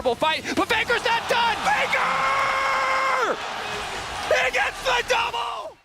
favorable fight, but Faker's not done! Faker! He gets the double!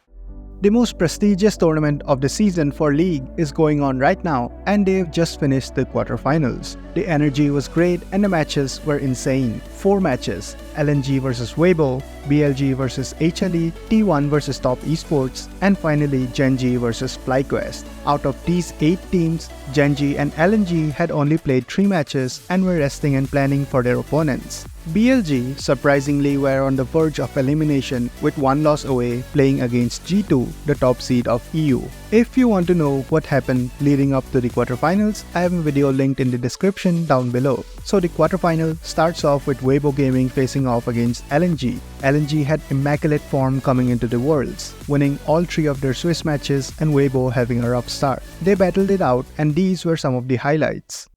The most prestigious tournament of the season for League is going on right now, and they've just finished the quarterfinals. The energy was great and the matches were insane. 4 matches: LNG vs Weibo, BLG vs HLE, T1 vs Top Esports, and finally GenG vs FLYQUEST. Out of these 8 teams, GenG and LNG had only played 3 matches and were resting and planning for their opponents. BLG surprisingly were on the verge of elimination with 1 loss away, playing against G2, the top seed of EU. If you want to know what happened leading up to the quarterfinals, I have a video linked in the description down below. So the quarterfinal starts off with Weibo Gaming facing off against LNG. LNG had immaculate form coming into the Worlds, winning all 3 of their Swiss matches and Weibo having a rough start. They battled it out and these were some of the highlights.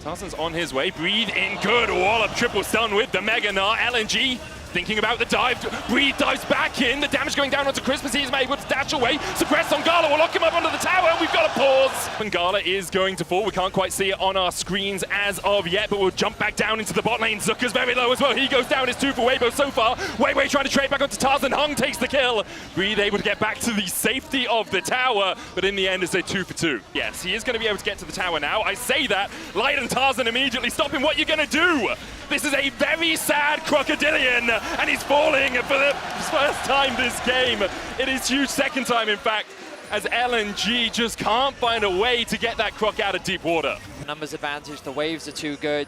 Tarzan's on his way, breathe in, good wallop, triple stun with the Mega Gnar. LNG thinking about the dive, breathe dives back in, the damage going down onto Christmas, he's able to dash away, suppress on Gala, will lock him up under the tower, we've got a pause! And Gala is going to fall, we can't quite see it on our screens as of yet, but we'll jump back down into the bot lane. Zucker's very low as well, he goes down, it's 2 for Weibo so far. Weibo trying to trade back onto Tarzan, Hung takes the kill. Breathe able to get back to the safety of the tower, but in the end it's a 2 for 2. Yes, he is going to be able to get to the tower now, I say that, Light and Tarzan immediately stop him, what are you going to do? This is a very sad crocodilian, and he's falling for the first time this game. It is huge, second time in fact, as LNG just can't find a way to get that croc out of deep water. Numbers advantage, the waves are too good,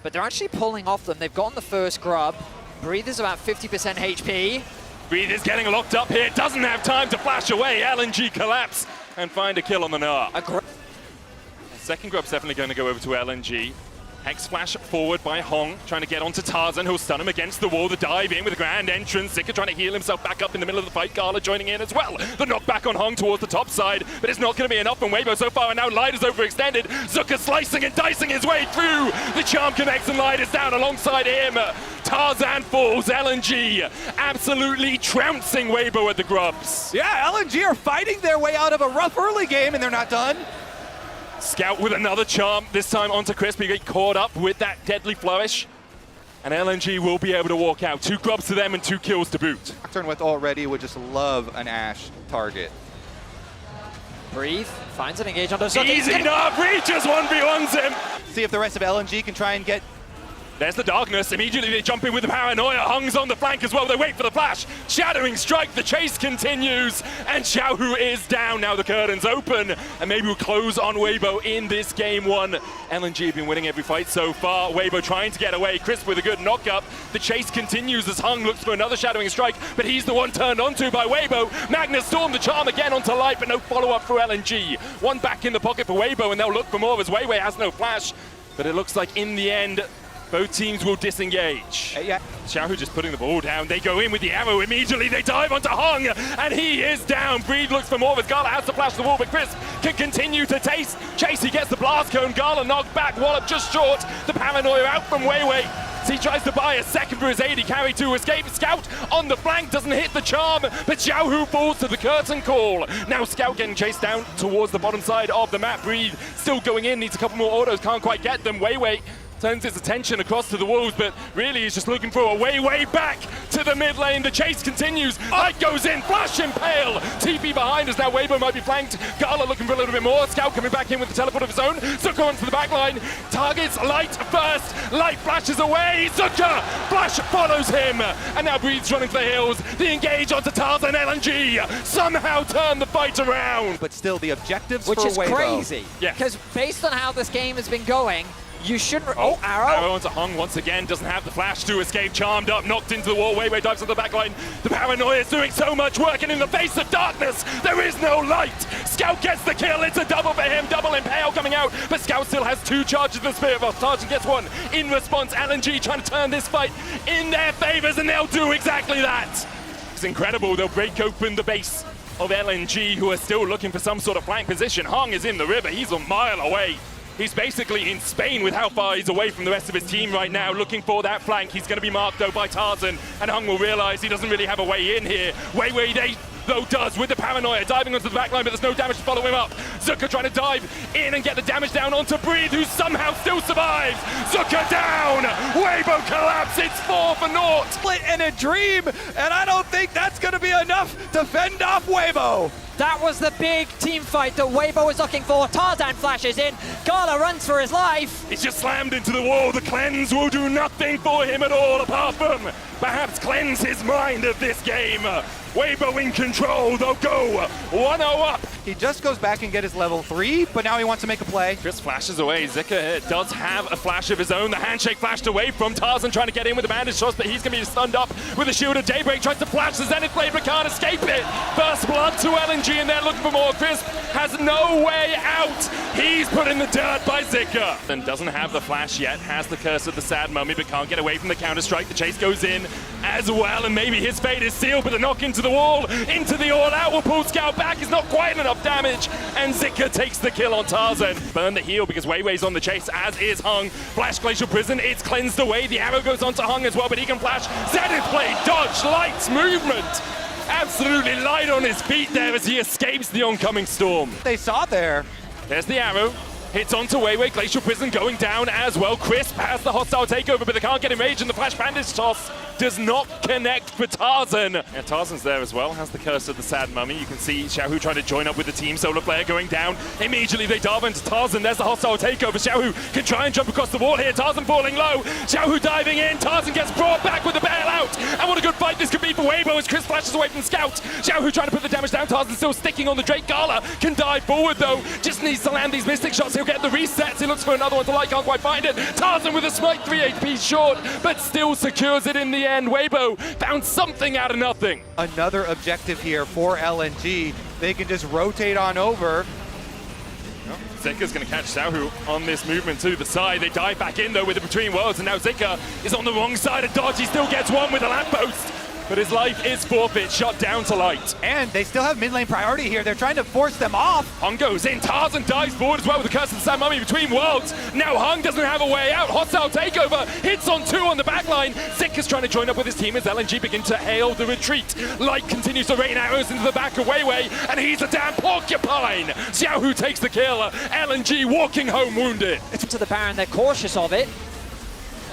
but they're actually pulling off them. They've gotten the first grub. Breathe is about 50% HP. Breathe is getting locked up here, doesn't have time to flash away. LNG collapse and find a kill on the Gnar. Second grub's definitely going to go over to LNG. Hex flash forward by Hong, trying to get onto Tarzan, who'll stun him against the wall. The dive in with a grand entrance. Zika trying to heal himself back up in the middle of the fight. Gala joining in as well. The knockback on Hong towards the top side, but it's not going to be enough from Weibo so far, and now Light is overextended. Zuka slicing and dicing his way through. The charm connects and Light is down alongside him. Tarzan falls, LNG absolutely trouncing Weibo at the grubs. Yeah, LNG are fighting their way out of a rough early game, and they're not done. Scout with another charm, this time onto Crisp. He get caught up with that deadly flourish. And LNG will be able to walk out. 2 grubs to them and 2 kills to boot. Nocturne with already would just love an Ashe target. Breathe, finds an engage on the Easy enough, Breathe just 1v1s him. See if the rest of LNG can try and get... There's the darkness, immediately they jump in with the paranoia. Hung's on the flank as well, they wait for the flash. Shattering strike, the chase continues, and Xiaohu is down. Now the curtain's open, and maybe we'll close on Weibo in this game 1. LNG have been winning every fight so far. Weibo trying to get away, Crisp with a good knock-up. The chase continues as Hung looks for another shadowing strike, but he's the one turned onto by Weibo. Magnus Storm the charm again onto Light, but no follow-up for LNG. 1 back in the pocket for Weibo, and they'll look for more as Weiwei has no flash. But it looks like in the end, both teams will disengage. Yeah. Xiaohu just putting the ball down. They go in with the arrow immediately. They dive onto Hung, and he is down. Breed looks for more as Gala has to flash the wall, but Chris can continue to chase. He gets the blast cone. Gala knocked back. Wallop just short. The paranoia out from Weiwei. So he tries to buy a second for his AD carry to escape. Scout on the flank doesn't hit the charm, but Xiaohu falls to the curtain call. Now Scout getting chased down towards the bottom side of the map. Breed still going in, needs a couple more autos, can't quite get them. Weiwei turns his attention across to the walls, but really he's just looking for a way back to the mid lane. The chase continues. Light goes in, flash impale. TP behind us now. Weibo might be flanked. Gala looking for a little bit more. Scout coming back in with the teleport of his own. Zuka onto the back line. Targets Light first. Light flashes away. Zuka flash follows him. And now Breathes running for the hills. The engage onto Tarzan. LNG somehow turn the fight around. But still the objectives which for is Weibo. crazy. Yeah. Because based on how this game has been going, you shouldn't... Oh, arrow. Arrow onto Hung once again, doesn't have the flash to escape, charmed up, knocked into the wall, Weiwei dives on the back line. The paranoia is doing so much work, and in the face of darkness, there is no light. Scout gets the kill, it's a double for him, double impale coming out, but Scout still has 2 charges of the Spirit Boss. Tarzan gets 1 in response. LNG trying to turn this fight in their favors, and they'll do exactly that. It's incredible, they'll break open the base of LNG, who are still looking for some sort of flank position. Hung is in the river, he's a mile away. He's basically in Spain with how far he's away from the rest of his team right now, looking for that flank. He's going to be marked, though, by Tarzan, and Hung will realize he doesn't really have a way in here. Weiwei, though, does with the paranoia, diving onto the back line, but there's no damage to follow him up. Zuka trying to dive in and get the damage down onto Breathe, who somehow still survives. Zuka down! Weibo collapse, it's 4 for naught. Split and a dream, and I don't think that's going to be enough to fend off Weibo. That was the big team fight that Weibo was looking for. Tarzan flashes in. Gala runs for his life. He's just slammed into the wall. The cleanse will do nothing for him at all, apart from perhaps cleanse his mind of this game. Weibo in control, they'll go 1-0 up. He just goes back and get his level 3, but now he wants to make a play. Chris flashes away. Zika does have a flash of his own. The handshake flashed away from Tarzan, trying to get in with the bandage toss, but he's going to be stunned up with a shield of Daybreak. Tries to flash the Zenith Blade, but can't escape it. First blood to LNG, and they're looking for more. Chris has no way out. He's put in the dirt by Zika. And doesn't have the flash yet. Has the curse of the Sad Mummy, but can't get away from the counter-strike. The chase goes in as well, and maybe his fate is sealed, but the knock into the wall, into the all-out will pull Scout back. Is not quite enough damage, and Zika takes the kill on Tarzan. Burn the heal because Weiwei's on the chase, as is Hung. Flash Glacial Prison, it's cleansed away. The arrow goes onto Hung as well, but he can flash. Zenith Blade, dodge, lights, movement. Absolutely light on his feet there as he escapes the oncoming storm. They saw there. There's the arrow. Hits onto Weiwei, Glacial Prison going down as well. Crisp has the hostile takeover, but they can't get enraged, and the flash bandage toss does not connect for Tarzan. And Tarzan's there as well, has the curse of the Sad Mummy. You can see Xiaohu trying to join up with the team. Solar Flare going down. Immediately they dive into Tarzan. There's the hostile takeover. Xiaohu can try and jump across the wall here. Tarzan falling low. Xiaohu diving in. Tarzan gets brought back with the bailout. And what a good fight this could be for Weibo as Chris flashes away from Scout. Xiaohu trying to put the damage down. Tarzan still sticking on the Drake. Gala can dive forward though. Just needs to land these Mystic shots. He'll get the resets. He looks for another one to light. Can't quite find it. Tarzan with a smite, 3 HP short, but still secures it in the end. Weibo found something out of nothing. Another objective here for LNG. They can just rotate on over. Zika's going to catch Xiaohu on this movement to the side. They dive back in though with the Between Worlds, and now Zika is on the wrong side of dodge. He still gets one with a lamppost, but his life is forfeit, shot down to light. And they still have mid lane priority here. They're trying to force them off. Hung goes in, Tarzan dives forward as well with the curse of the Sad Mummy Between Worlds. Now Hung doesn't have a way out. Hostile takeover, hits on 2 on the back line. Zika's trying to join up with his team as LNG begin to hail the retreat. Light continues to rain arrows into the back of Weiwei, and he's a damn porcupine. Xiaohu takes the kill. LNG walking home wounded. It's to the Baron, they're cautious of it.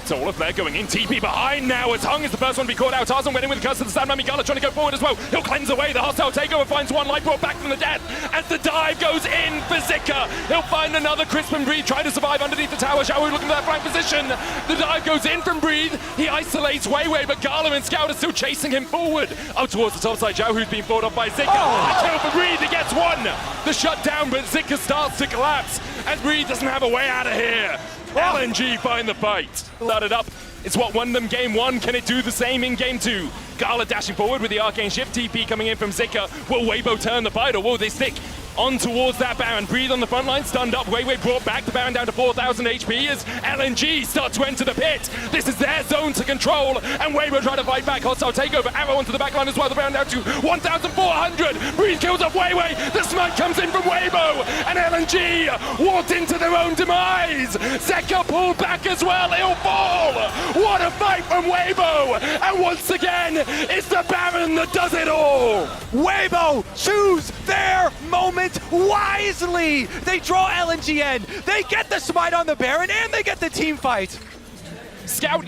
Solar Flare going in, TP behind now as Hung is the first one to be caught out. Tarzan went in with the curse of the Sad Mummy. Gala trying to go forward as well. He'll cleanse away. The hostile takeover finds one, light brought back from the dead as the dive goes in for Zika. He'll find another. Crisp and Breathe trying to survive underneath the tower. Xiaohu looking for that flank position. The dive goes in from Breathe. He isolates Weiwei, but Gala and Scout are still chasing him forward. Up towards the top side, Xiaohu's being fought off by Zika. A kill for Breathe, he gets one. The shutdown, but Zika starts to collapse and Breathe doesn't have a way out of here. LNG find the fight. Started up. It's what won them game 1. Can it do the same in game 2? Gala dashing forward with the Arcane Shift. TP coming in from Zika. Will Weibo turn the fight or will they stick on towards that Baron? Breathe on the front line, stunned up. Weiwei brought back the Baron down to 4,000 HP as LNG start to enter the pit. This is their zone to control, and Weibo trying to fight back. Hostile takeover, arrow onto the back line as well. The Baron down to 1,400. Breathe kills off Weiwei. The smite comes in from Weibo, and LNG walked into their own demise. Zeka pulled back as well. He'll fall. What a fight from Weibo, and once again, it's the Baron that does it all. Weibo choose their moment wisely. They draw LNG in. They get the smite on the Baron, and they get the team fight. Scout,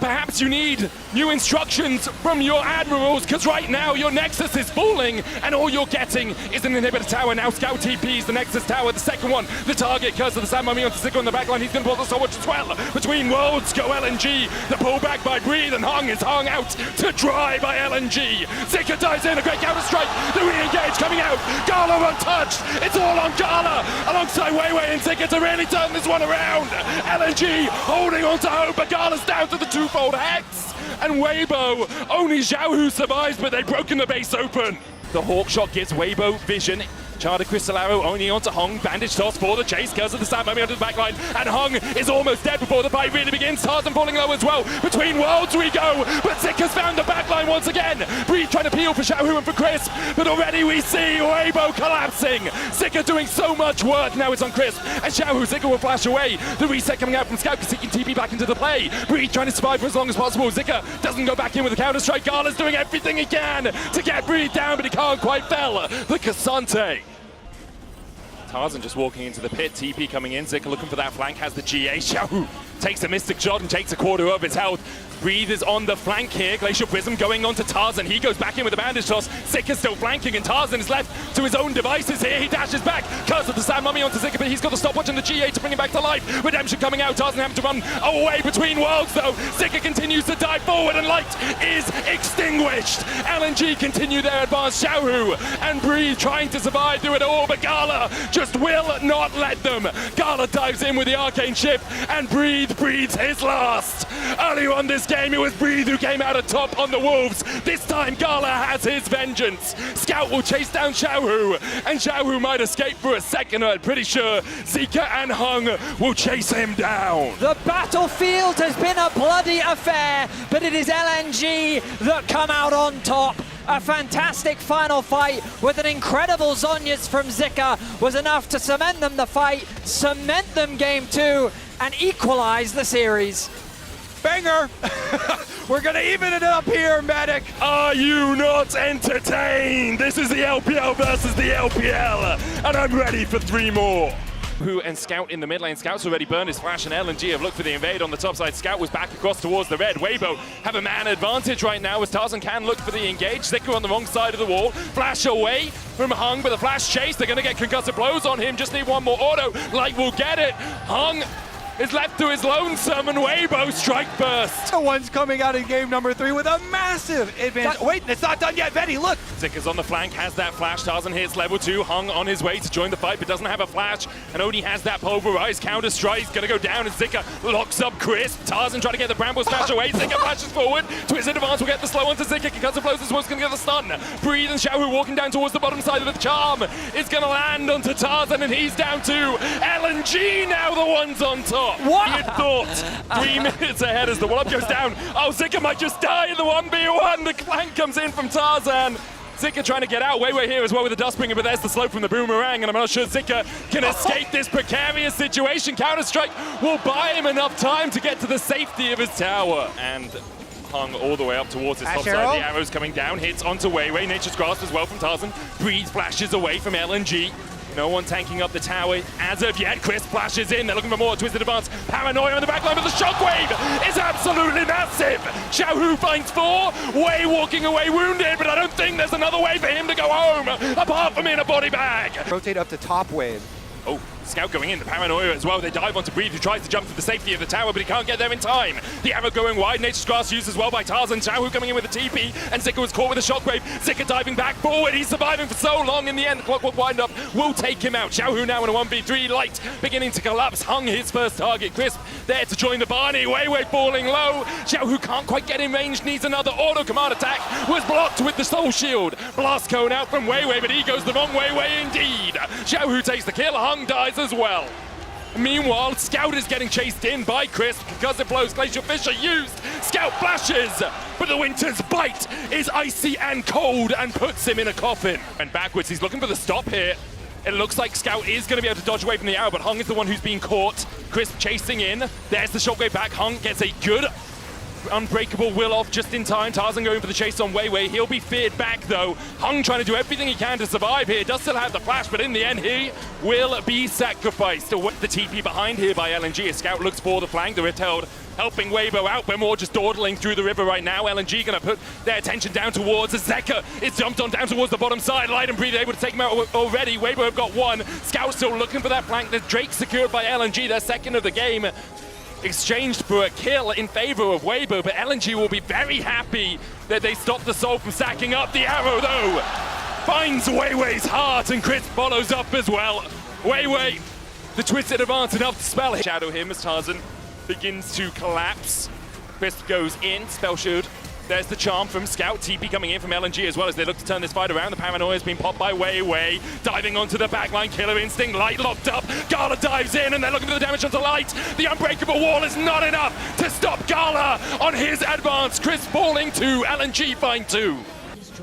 perhaps you need new instructions from your admirals, because right now your Nexus is falling and all you're getting is an inhibitor tower. Now Scout TPs the Nexus tower, the second one, the target, curse of the Sad Mummy onto Zika on the backline. He's going to pull the sword as well. Between Worlds go LNG. The pullback by Breathe, and Hung is hung out to dry by LNG. Zika dives in, a great counter strike. The re-engage coming out. Gala untouched. It's all on Gala alongside Weiwei and Zika to really turn this one around. LNG holding on to hope, but Gala's down to the twofold hex. And Weibo, only Xiaohu survives, but they've broken the base open. The Hawk Shot gives Weibo vision. Charter Crystal Arrow only onto Hung. Bandage toss for the chase. Curse of the Sad Mummy onto the backline. And Hung is almost dead before the fight really begins. Tarzan falling low as well. Between Worlds we go. But Zika's found the backline once again. Breathe trying to peel for Xiaohu and for Crisp. But already we see Weibo collapsing. Zika doing so much work. Now it's on Crisp. And Xiaohu, Zika will flash away. The reset coming out from Scout because he can TP back into the play. Breathe trying to survive for as long as possible. Zika doesn't go back in with the counter strike. Gala's doing everything he can to get Breathe down, but he can't quite fell. The Cassante. Tarzan just walking into the pit, TP coming in, Zika looking for that flank, has the GA, Xiaohu takes a Mystic Shot and takes a quarter of his health. Breathe is on the flank here. Glacial Prism going on to Tarzan. He goes back in with a bandage toss. Zika still flanking, and Tarzan is left to his own devices here. He dashes back. Curse of the Sand Mummy onto Zika, but he's got the stopwatch and the GA to bring him back to life. Redemption coming out. Tarzan having to run away between worlds, though. Zika continues to dive forward, and light is extinguished. LNG continue their advance. Xiaohu and Breathe trying to survive through it all, but Gala just will not let them. Gala dives in with the Arcane Shift, and Breathe breathes his last. Earlier on this game, it was Breathe who came out atop on the Wolves. This time, Gala has his vengeance. Scout will chase down Xiaohu, and Xiaohu might escape for a second. I'm pretty sure Zika and Hung will chase him down. The battlefield has been a bloody affair, but it is LNG that come out on top. A fantastic final fight with an incredible Zhonya's from Zika was enough to cement them the fight, cement them game 2, and equalize the series. Banger! We're gonna even it up here, Medic! Are you not entertained? This is the LPL versus the LPL, and I'm ready for 3 more. Who and Scout in the mid lane. Scout's already burned his flash, and LNG have looked for the invade on the top side. Scout was back across towards the red. Weibo have a man advantage right now as Tarzan can look for the engage. Zika on the wrong side of the wall. Flash away from Hung, but the flash chase. They're going to get concussive blows on him. Just need one more auto. Light will get it. Hung is left to his lonesome, and Weibo strike burst. The one's coming out in game number 3 with a massive advantage. Wait, it's not done yet, Betty, look! Zika's on the flank, has that flash. Tarzan hits level 2. Hung on his way to join the fight, but doesn't have a flash, and only has that pulverize. Counter strike, he's gonna go down, and Zika locks up Crisp. Tarzan trying to get the Bramble smash away. Zika flashes forward. Twisted advance will get the slow onto Zika. Concussive blows as well, gonna get the stun. Breathe and Xiaohu walking down towards the bottom side of the charm. It's gonna land onto Tarzan, and he's down too. LNG now the ones on top. What? 3 minutes ahead as the wallop goes down. Oh, Zika might just die in the 1v1. The clank comes in from Tarzan. Zika trying to get out. Weibo here as well with the Dustbringer, but there's the slope from the Boomerang, and I'm not sure Zika can escape this precarious situation. Counter-Strike will buy him enough time to get to the safety of his tower. And Hung all the way up towards his top side. The arrow's coming down, hits onto Weiwei. Nature's Grasp as well from Tarzan. Breathe flashes away from LNG. No one tanking up the tower as of yet. Chris flashes in. They're looking for more. Twisted advance. Paranoia on the back line, but the shockwave is absolutely massive. Xiaohu finds 4. Wei walking away wounded, but I don't think there's another way for him to go home apart from in a body bag. Rotate up to top wave. Oh, Scout going in, the Paranoia as well. They dive onto Breathe, who tries to jump to the safety of the tower, but he can't get there in time. The arrow going wide, Nature's Grasp used as well by Tarzan. Xiaohu coming in with a TP, and Zika was caught with a shockwave. Zika diving back forward, he's surviving for so long. In the end, the clockwork wind up will take him out. Xiaohu now in a 1v3, Light beginning to collapse. Hung his first target, Crisp there to join the Barney. Weiwei falling low. Xiaohu can't quite get in range, needs another auto command attack. Was blocked with the Soul Shield. Blast cone out from Weiwei, but he goes the wrong way indeed. Xiaohu takes the kill, Hung dies as well. Meanwhile, Scout is getting chased in by Crisp because it blows. Glacial Fissure used. Scout flashes, but the Winter's Bite is icy and cold and puts him in a coffin. And backwards, he's looking for the stop here. It looks like Scout is going to be able to dodge away from the arrow, but Hung is the one who's being caught. Crisp chasing in. There's the shockwave back. Hung gets a good unbreakable will off just in time. Tarzan going for the chase on Weiwei. He'll be feared back though. Hung trying to do everything he can to survive here. Does still have the flash, but in the end he will be sacrificed. The TP behind here by LNG. A Scout looks for the flank. The Rift Herald helping Weibo out. We're more just dawdling through the river right now. LNG gonna put their attention down towards Zeka. It's jumped on down towards the bottom side. Light and Breathe able to take him out already. Weibo have got 1. Scout still looking for that flank. The Drake secured by LNG. Their second of the game. Exchanged for a kill in favor of Weibo, but LNG will be very happy that they stopped the Soul from stacking up. The arrow, though, finds Weiwei's heart, and Chris follows up as well. Weiwei, the twisted advance enough to spell him. Shadow him as Tarzan begins to collapse. Chris goes in, spell shield. There's the charm from Scout. TP coming in from LNG as well as they look to turn this fight around. The Paranoia has been popped by Weiwei. Diving onto the backline, Killer Instinct. Light locked up. Gala dives in and they're looking for the damage onto Light. The unbreakable wall is not enough to stop Gala on his advance. Chris falling to LNG find 2.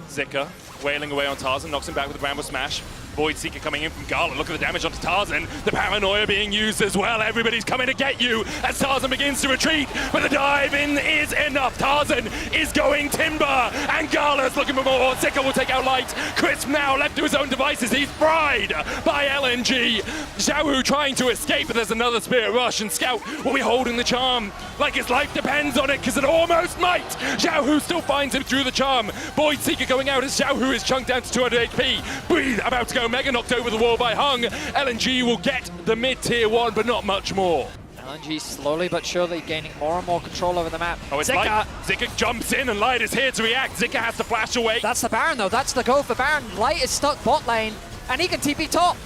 Zika wailing away on Tarzan, knocks him back with a Bramble Smash. Void Seeker coming in from Gala. Look at the damage onto Tarzan. The paranoia being used as well. Everybody's coming to get you as Tarzan begins to retreat, but the dive in is enough. Tarzan is going timber, and Gala's looking for more. Zika will take out Light. Crisp now left to his own devices. He's fried by LNG. Xiaohu trying to escape, but there's another Spirit Rush, and Scout will be holding the charm like his life depends on it, because it almost might. Xiaohu still finds him through the charm. Void Seeker going out as Xiaohu is chunked down to 200 HP. Breathe about to go mega, knocked over the wall by Hung. LNG will get the mid-tier 1, but not much more. LNG slowly but surely gaining more and more control over the map. Oh, it's Zika. Light. Zika jumps in, and Light is here to react. Zika has to flash away. That's the Baron though, that's the go for Baron. Light is stuck bot lane, and he can TP top.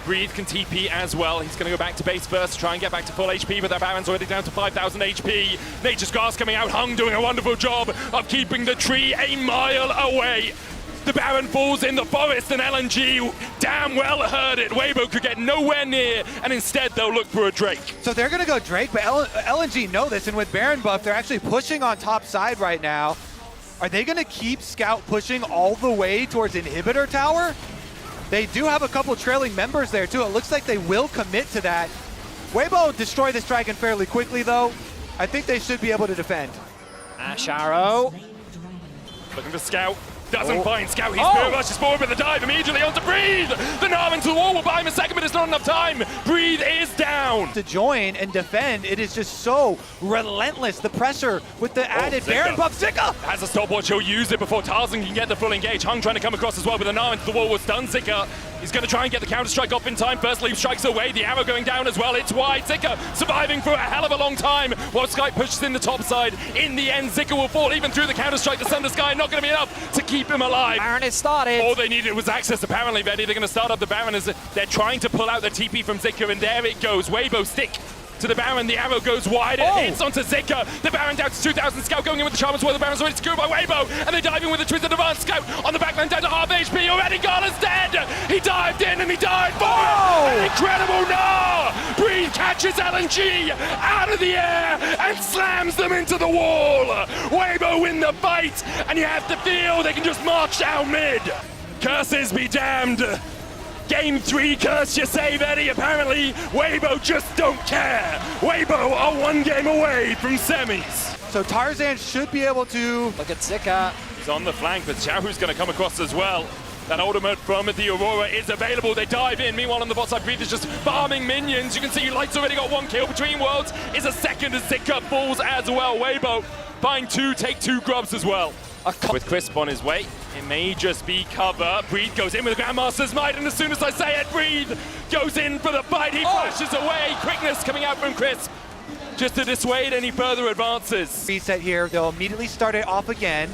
Breathe can TP as well. He's going to go back to base first to try and get back to full HP, but that Baron's already down to 5,000 HP. Nature's Grass coming out. Hung doing a wonderful job of keeping the tree a mile away. The Baron falls in the forest, and LNG damn well heard it. Weibo could get nowhere near, and instead they'll look for a Drake. So they're going to go Drake, but LNG know this, and with Baron buff, they're actually pushing on top side right now. Are they going to keep Scout pushing all the way towards Inhibitor Tower? They do have a couple trailing members there too. It looks like they will commit to that. Weibo destroy this dragon fairly quickly though. I think they should be able to defend. Ash Arrow. Looking for Scout. Doesn't find Scout. He Spirit rushes forward with the dive immediately onto Breathe. The Nav into the wall will buy him a second, but it's not enough time. Breathe is down. To join and defend, it is just so relentless. The pressure with the added Baron buff. Zika has a stopwatch. He'll use it before Tarzan can get the full engage. Hung trying to come across as well, but the Nav into the wall will stun Zika. He's going to try and get the counter-strike off in time. First leap strikes away. The arrow going down as well. It's wide. Zika surviving for a hell of a long time while Sky pushes in the top side. In the end, Zika will fall even through the counter-strike. The Thunder Sky not going to be enough to keep him alive. Baron is started. All they needed was access, apparently, Betty. They're going to start up the Baron as they're trying to pull out the TP from Zika, and there it goes. Weibo stick to the Baron. The arrow goes wide. It hits onto Zika. The Baron down to 2,000. Scout going in with the charm as well. The Baron's already screwed by Weibo, and they dive in with the Twisted Advance. Scout on the backline down to half HP. Already Gala's dead. He dived in and he died for it. An incredible Gnar. Breathe catches LNG out of the air and slams them into the wall. Weibo win the fight, and you have to feel they can just march down mid. Curses be damned. Game 3 curse, you say, Betty? Apparently, Weibo just don't care. Weibo are one game away from semis. So Tarzan should be able to... Look at Zika. He's on the flank, but Xiaohu's going to come across as well. That ultimate from the Aurora is available. They dive in. Meanwhile, on the bot side, Breathe is just farming minions. You can see Light's already got 1 kill. Between Worlds is a second as Zika falls as well. Weibo find 2, take 2 grubs as well. With Crisp on his way, it may just be cover. Breathe goes in with the Grandmaster's Might, and as soon as I say it, Breathe goes in for the fight. He flashes away. Quickness coming out from Crisp just to dissuade any further advances. Reset here. They'll immediately start it off again.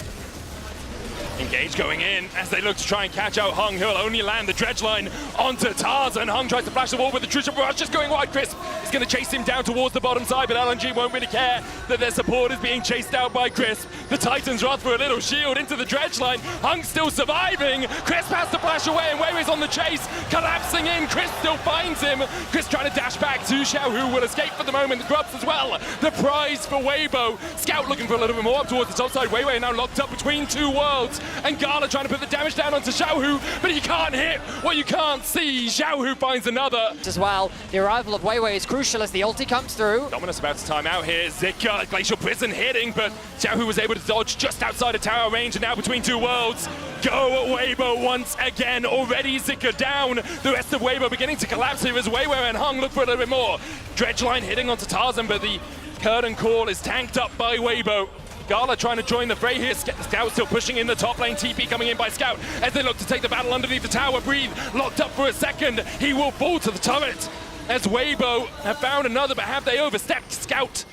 Engage going in as they look to try and catch out Hung. He'll only land the dredge line onto Tarzan. Hung tries to flash the wall with the Trisha Rush, just going wide. Crisp is going to chase him down towards the bottom side, but LNG won't really care that their support is being chased out by Crisp. The Titans rush for a little shield into the dredge line. Hung still surviving. Crisp has to flash away, and Weibo's on the chase, collapsing in. Crisp still finds him. Crisp trying to dash back to Xiao, who will escape for the moment. The grubs as well. The prize for Weibo. Scout looking for a little bit more up towards the top side. Weibo now locked up between 2 worlds, and Gala trying to put the damage down onto Xiaohu, but he can't hit what you can't see. Xiaohu finds another. As well, the arrival of Weiwei is crucial as the ulti comes through. Dominus about to time out here. Zika, Glacial Prison hitting, but Xiaohu was able to dodge just outside of tower range, and now between 2 worlds. Go Weibo once again. Already Zika down. The rest of Weibo beginning to collapse here as Weibo and Hung look for a little bit more. Dredge line hitting onto Tarzan, but the curtain call is tanked up by Weibo. Gala trying to join the fray here. Scout still pushing in the top lane. TP coming in by Scout as they look to take the battle underneath the tower. Breathe locked up for a second. He will fall to the turret as Weibo have found another, but have they overstepped? Scout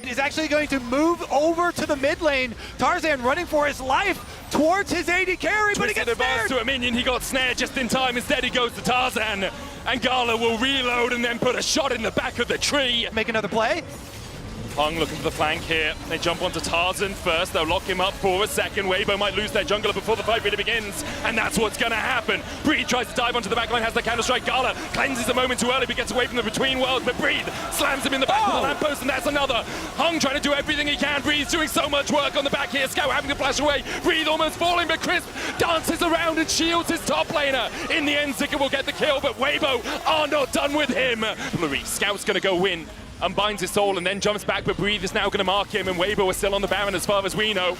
is actually going to move over to the mid lane. Tarzan running for his life towards his AD carry, but he gets snared. To a minion. He got snared just in time. Instead, he goes to Tarzan, and Gala will reload and then put a shot in the back of the tree. Make another play. Hung looking for the flank here. They jump onto Tarzan first. They'll lock him up for a second. Weibo might lose their jungler before the fight really begins. And that's what's going to happen. Breed tries to dive onto the backline, has the counter-strike. Gala cleanses a moment too early, but gets away from the between worlds. But Breed slams him in the back of the lamppost, and that's another. Hung trying to do everything he can. Breed's doing so much work on the back here. Scout having to flash away. Breed almost falling, but Crisp dances around and shields his top laner. In the end, Zika will get the kill, but Weibo are not done with him. Blurry, Scout's going to go win. Unbinds his soul and then jumps back, but Breathe is now going to mark him, and Weibo is still on the Baron as far as we know.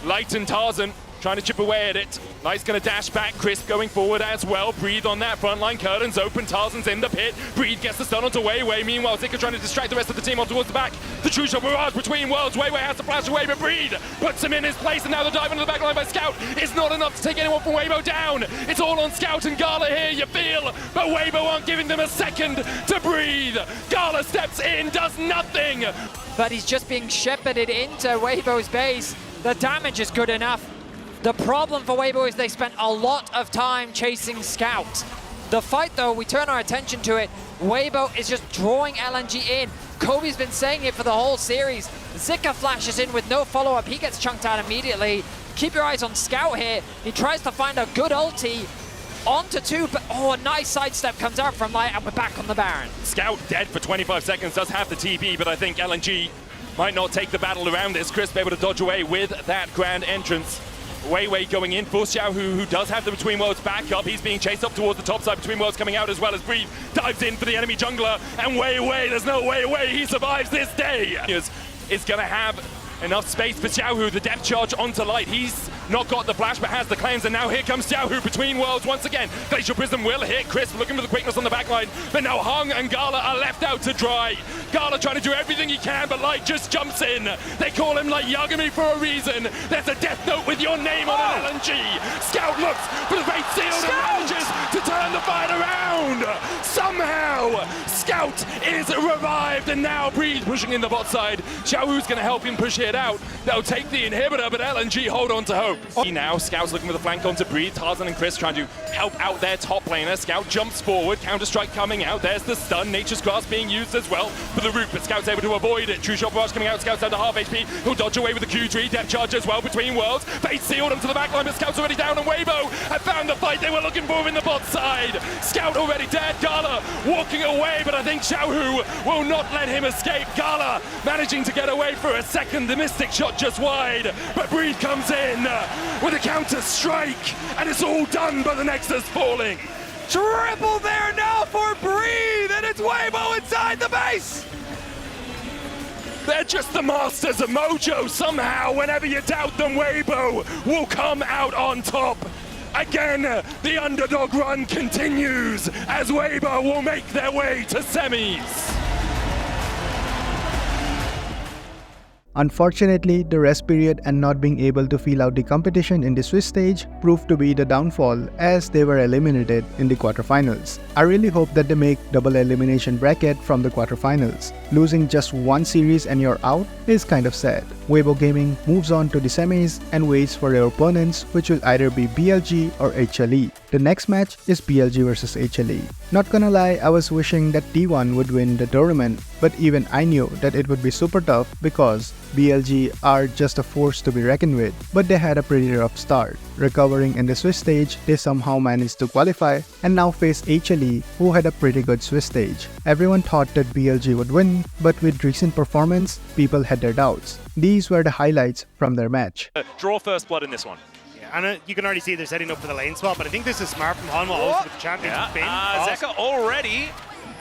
Light and Tarzan trying to chip away at it. Light's going to dash back, Crisp going forward as well. Breathe on that front line, curtains open, Tarzan's in the pit. Breathe gets the stun onto Weiwei. Meanwhile, Zika trying to distract the rest of the team on towards the back. The true shot barrage between worlds. Weiwei has to flash away, but Breathe puts him in his place, and now the dive into the back line by Scout is not enough to take anyone from Weibo down. It's all on Scout and Gala here, you feel, but Weibo aren't giving them a second to breathe. Gala steps in, does nothing. But he's just being shepherded into Weibo's base. The damage is good enough. The problem for Weibo is they spent a lot of time chasing Scout. The fight, though, we turn our attention to it. Weibo is just drawing LNG in. Kobe's been saying it for the whole series. Zika flashes in with no follow-up. He gets chunked out immediately. Keep your eyes on Scout here. He tries to find a good ulti. Onto two, but a nice sidestep comes out from Light, and we're back on the Baron. Scout dead for 25 seconds, does have the TP, but I think LNG might not take the battle around this. Crisp able to dodge away with that grand entrance. Weiwei going in for Xiao, who does have the Between Worlds back up. He's being chased up towards the top side. Between Worlds coming out as well as Breathe dives in for the enemy jungler. And Weiwei, there's no way away. He survives this day. Is going to have enough space for Xiaohu, the depth charge onto Light. He's not got the flash, but has the cleanse, and now here comes Xiaohu between worlds once again. Glacial Prism will hit Crisp, looking for the quickness on the backline, but now Hung and Gala are left out to dry. Gala trying to do everything he can, but Light just jumps in. They call him Light Yagami for a reason. There's a death note with your name on an LNG. Scout looks for the fate sealed and manages to turn the fight around. Somehow, Scout is revived, and now Breathe pushing in the bot side. Xiaohu's going to help him push it out. They'll take the inhibitor, but LNG hold on to hope. Now, Scout's looking for the flank onto Breathe. Tarzan and Chris trying to help out their top laner. Scout jumps forward, Counter-Strike coming out. There's the stun, Nature's Grasp being used as well for the root, but Scout's able to avoid it. True Shot Barrage coming out, Scout's down to half HP. He'll dodge away with the Q3, depth charge as well between worlds. Fate sealed him to the backline, but Scout's already down, and Weibo have found the fight they were looking for in the bot side. Scout already dead, Gala walking away, but I think Xiaohu will not let him escape. Gala managing to get away for a second, the Mystic Shot just wide, but Breathe comes in with a counter-strike, and it's all done, but the Nexus falling. Triple there now for Breathe, and it's Weibo inside the base! They're just the masters of mojo. Somehow, whenever you doubt them, Weibo will come out on top. Again, the underdog run continues as Weibo will make their way to semis. Unfortunately, the rest period and not being able to feel out the competition in the Swiss stage proved to be the downfall as they were eliminated in the quarterfinals. I really hope that they make double elimination bracket from the quarterfinals. Losing just one series and you're out is kind of sad. Weibo Gaming moves on to the semis and waits for their opponents, which will either be BLG or HLE. The next match is BLG versus HLE. Not gonna lie, I was wishing that T1 would win the tournament, but even I knew that it would be super tough because BLG are just a force to be reckoned with, but they had a pretty rough start. Recovering in the Swiss stage, they somehow managed to qualify and now face HLE, who had a pretty good Swiss stage. Everyone thought that BLG would win, but with recent performance, people had their doubts. These were the highlights from their match. Draw first blood in this one. And you can already see they're setting up for the lane swap, but I think this is smart from Hanwha also with the champion spin. Zeka already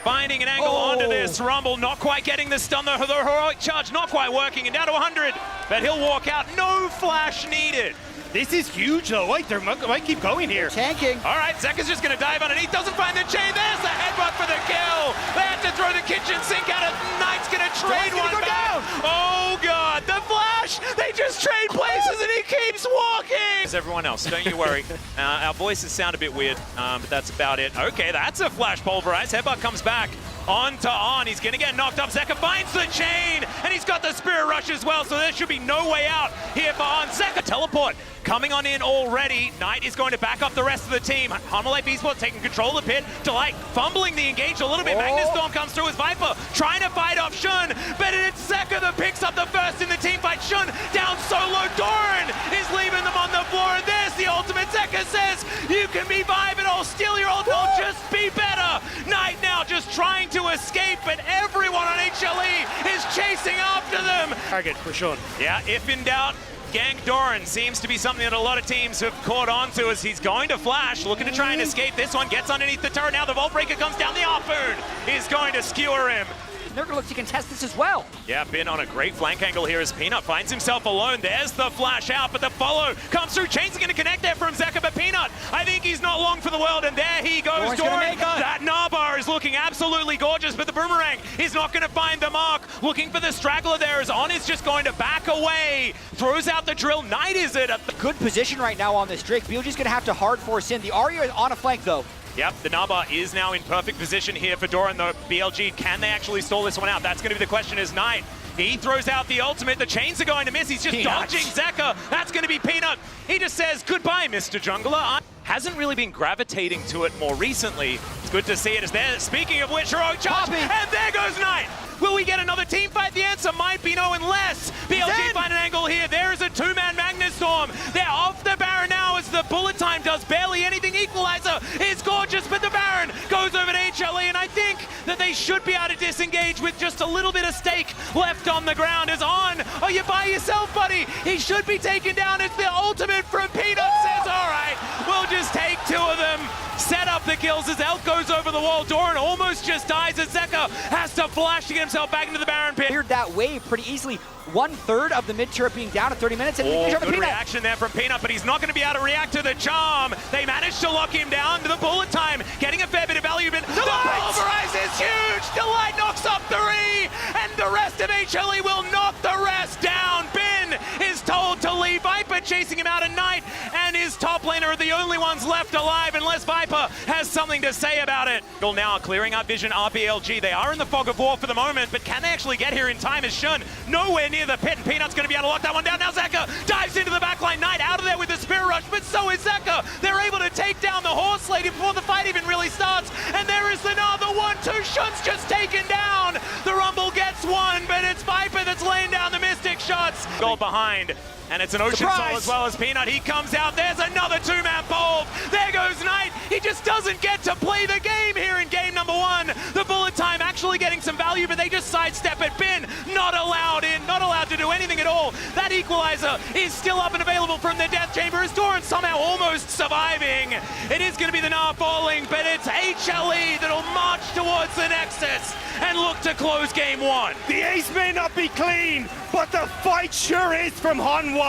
finding an angle onto this Rumble, not quite getting the stun, the heroic charge not quite working, and down to 100, but he'll walk out, no flash needed. This is huge though, wait, they might keep going here. Tanking. All right, Zeka's just gonna dive underneath, doesn't find the chain, there's the headbutt for the kill. They have to throw the kitchen sink at it, Knight's gonna trade one back. Oh God, the flash, they just trade places and he keeps walking. As everyone else, don't you worry. Our voices sound a bit weird, but that's about it. Okay, that's a flash pulverize, headbutt comes back. onto On. He's going to get knocked up. Zeka finds the chain, and he's got the Spirit Rush as well, so there should be no way out here for On. Zeka teleport coming on in already. Knight is going to back up the rest of the team. Hanwha Esports taking control of the pit. Delight fumbling the engage a little bit. Magnus Storm comes through as Viper, trying to fight off Shun, but it's Zeka that picks up the first in the team fight. Shun down solo. Doran is leaving them on the floor, and there's the ultimate. Zeka says, you can be Vibe and I'll steal your ult, I'll just be better. Knight now just trying to escape, but everyone on HLE is chasing after them. Target for Shun. Yeah, if in doubt, gank Doran seems to be something that a lot of teams have caught on to as he's going to flash, looking to try and escape. This one gets underneath the turret. Now the Vault Breaker comes down. The Harpoon is going to skewer him. They're going to look to contest this as well. Yeah, Bin on a great flank angle here as Peanut finds himself alone. There's the flash out, but the follow comes through. Chain's going to connect there from Zeka, but Peanut, I think he's not long for the world, and there he goes. Doran, that Narbar is looking absolutely gorgeous, but the Boomerang is not going to find the mark. Looking for the straggler there as On is just going to back away. Throws out the drill. Knight is it. Good position right now on this Drake. BLG's going to have to hard force in. The Arya is on a flank, though. Yep, the Narbar is now in perfect position here for Doran, though. BLG, can they actually stall this one out? That's going to be the question as Knight. He throws out the ultimate. The chains are going to miss. He's just dodging Zeka. That's going to be Peanut. He just says, goodbye, Mr. Jungler. Hasn't really been gravitating to it more recently. It's good to see it as there. Speaking of which, heroic charge, and there goes Knight. Will we get another team fight? The answer might be no unless BLG find an angle here. There is a two-man Magnus Storm. They're off the Baron now as the bullet time does barely anything. Equalizer is gorgeous, but the Baron goes over to HLE, and I think that they should be able to disengage with just a little bit of stake left on the ground. As On, oh, you're by yourself, buddy. He should be taken down. It's the ultimate from Peanut. Says, all right, we'll just take two of them. Set up the kills as Elk goes over the wall. Doran almost just dies as Zeka has to flash to get himself back into the Baron pit. Cleared that wave pretty easily. 1/3 of the mid turret being down at 30 minutes. And good reaction there from Peanut, but he's not going to be able to react to the charm. They managed to lock him down to the bullet time, getting a fair bit of value. But the pulverize is huge. Delight knocks up 3, and the rest of HLE will knock the rest down. Bin is told to leave. Viper chasing him out at Knight, and his top laner are the only ones left alive unless Viper has something to say about it. Now clearing up Vision RBLG. They are in the fog of war for the moment, but can they actually get here in time? Is Shun nowhere near the pit, and Peanut's going to be able to lock that one down. Now Zeka dives into the backline. Knight out of there with the Spirit Rush, but so is Zeka. They're able to take down the Horse Lady before the fight even really starts, and there is another 1-2. Shun's just taken down. The Rumble gets one, but it's Viper that's laying down the Mystic shots. Goal behind. And it's an Ocean Soul as well as Peanut. He comes out. There's another two-man pole. There goes Knight. He just doesn't get to play the game here in game number 1. The bullet time actually getting some value, but they just sidestep it. Bin not allowed in, not allowed to do anything at all. That equalizer is still up and available from the Death Chamber as Doran somehow almost surviving. It is going to be the Gnar falling, but it's HLE that'll march towards the Nexus and look to close game 1. The ace may not be clean, but the fight sure is from Hanwha.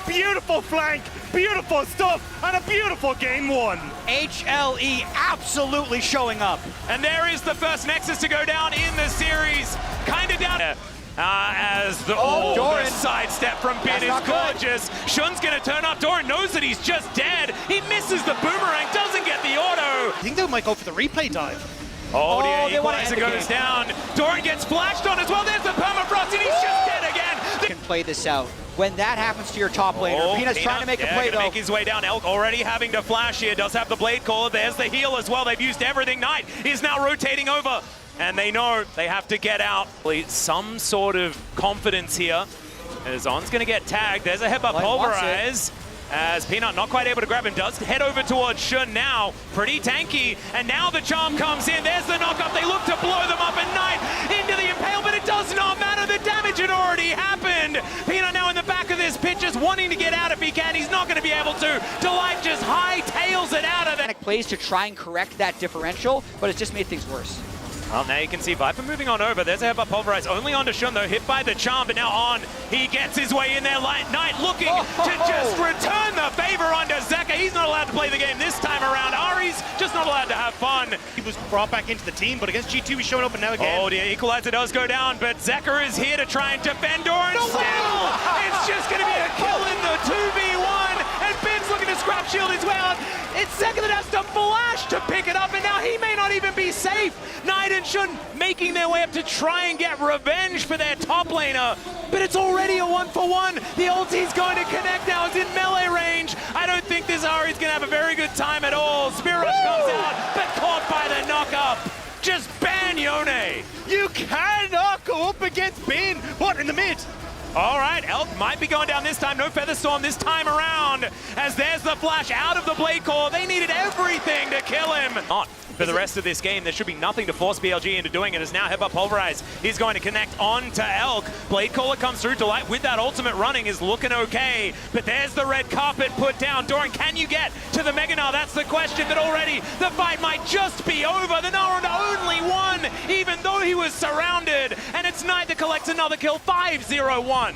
Beautiful flank, beautiful stuff, and a beautiful game 1. HLE absolutely showing up. And there is the first Nexus to go down in the series. Kind of down as the, Doran. The sidestep from Bin is gorgeous. Shun's going to turn up. Doran knows that he's just dead. He misses the Boomerang, doesn't get the auto. I think they might go for the replay dive. Oh dear, Equalizer goes down. Doran gets flashed on as well. There's the permafrost, and he's just dead again. Can play this out. When that happens to your top laner, Peanut's trying to make a play, though. Make his way down. Elk already having to flash here. Does have the Blade Caller. There's the heal as well. They've used everything. Knight is now rotating over, and they know they have to get out. Some sort of confidence here. As On's going to get tagged. There's a headbutt pulverize. As Peanut not quite able to grab him, does head over towards Shun now. Pretty tanky, and now the charm comes in. There's the knock-up. They look to blow them up at Knight into the impale, but it does not matter. The damage had already happened. Peanut now in the back of this pit, just wanting to get out if he can. He's not going to be able to. Delight just hightails it out of it. Plays to try and correct that differential, but it's just made things worse. Well, now you can see Viper moving on over. There's a headbutt pulverize only onto Shun, though, hit by the charm, but now On. He gets his way in there. Knight looking to just return the favor onto Zeka. He's not allowed to play the game this time around. Ari's just not allowed to have fun. He was brought back into the team, but against G2, he's showing up and now again. Oh, dear, Equalizer does go down, but Zeka is here to try and defend Doran. Still, it's just going to be a kill in the 2v1, and Bin's looking to scrap top shield is out. It's second that has to flash to pick it up, and now he may not even be safe. Knight and Shun making their way up to try and get revenge for their top laner, but it's already a 1-for-1. The ulti's going to connect now, it's in melee range. I don't think this Ahri's going to have a very good time at all. Spear Rush comes out, but caught by the knock-up. Just ban Yone. You cannot go up against Ben. What, in the mid? All right, Elk might be going down this time. No Feather Storm this time around, as there's the flash out of the Blade Core. They needed everything to kill him. Not for the rest of this game. There should be nothing to force BLG into doing it, as now Headbutt Pulverize. He's going to connect on to Elk. Blade Caller comes through. Delight with that ultimate running is looking okay, but there's the red carpet put down. Doran, can you get to the Mega Gnar? That's the question, but already the fight might just be over. The Gnar only won, even though he was surrounded, and it's Knight that collects another kill, 5-0-1.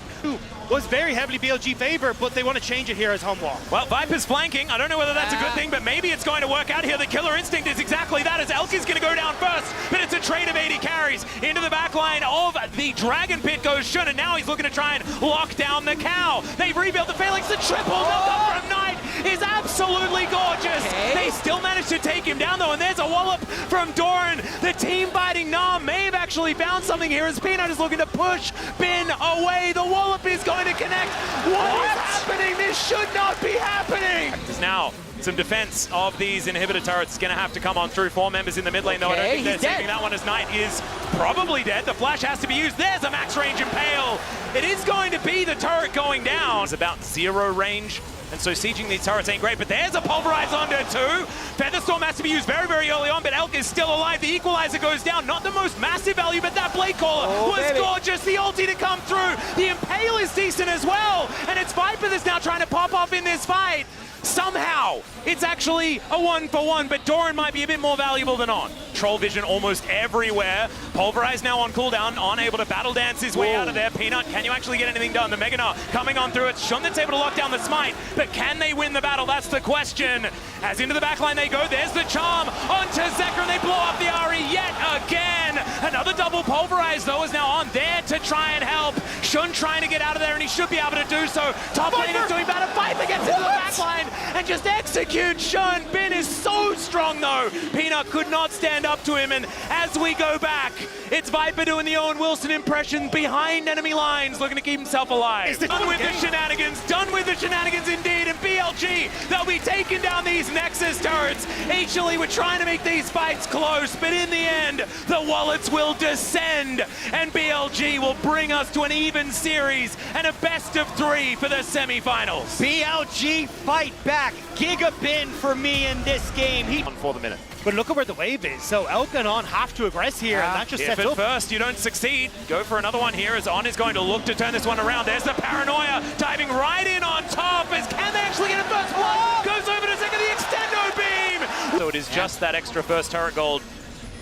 Was very heavily BLG favor, but they want to change it here as home wall. Well, Viper's flanking. I don't know whether that's a good thing, but maybe it's going to work out here. The killer instinct is exactly that, as Elk is going to go down first, but it's a trade of 80 carries. Into the back line of the Dragon Pit goes Shun, and now he's looking to try and lock down the cow. They've rebuilt the Phalanx. The triple knock-up from Knight is absolutely gorgeous. They still managed to take him down, though, and there's a wallop from Doran. The team-fighting Gnar may have actually found something here, as Peanut is looking to push Ben away. The wallop is going to connect. What is happening? This should not be happening. Now, some defense of these inhibitor turrets is going to have to come on through. 4 members in the mid lane, though. I don't think they're saving that one, as Knight is probably dead. The flash has to be used. There's a max range impale. It is going to be the turret going down. It's about 0 range, and so sieging these turrets ain't great, but there's a Pulverize onto 2. Featherstorm has to be used very, very early on, but Elk is still alive. The Equalizer goes down. Not the most massive value, but that Blade Caller was gorgeous. The ulti to come through. The Impale is decent as well, and it's Viper that's now trying to pop off in this fight. Somehow, it's actually a 1-for-1, but Doran might be a bit more valuable than On. Troll vision almost everywhere. Pulverize now on cooldown, unable to battle dance his way out of there. Peanut, can you actually get anything done? The Mega Gnar coming on through it. Shun that's able to lock down the smite, but can they win the battle? That's the question. As into the backline they go, there's the charm onto Zekrom, and they blow up the Ahri yet again. Another double Pulverize, though, is now On there to try and help. Shun trying to get out of there, and he should be able to do so. Top lane is doing better. Viper gets into the backline and just execute Shun. Ben is so strong, though. Peanut could not stand up to him, and as we go back, it's Viper doing the Owen Wilson impression behind enemy lines, looking to keep himself alive. Done with the shenanigans indeed, and BLG, they'll be taking down these Nexus turrets. Actually, we're trying to make these fights close, but in the end, the wallets will descend, and BLG will bring us to an even series and a best of 3 for the semifinals. BLG fight back. Giga bin for me in this game. For the minute. But look at where the wave is. So Elk and On have to aggress here, and that just if sets at up. first you don't succeed, go for another one here, as On is going to look to turn this one around. There's the Paranoia diving right in on top, as can they actually get a first one? Goes over to Zeka, the extendo beam! So it is just that extra first turret gold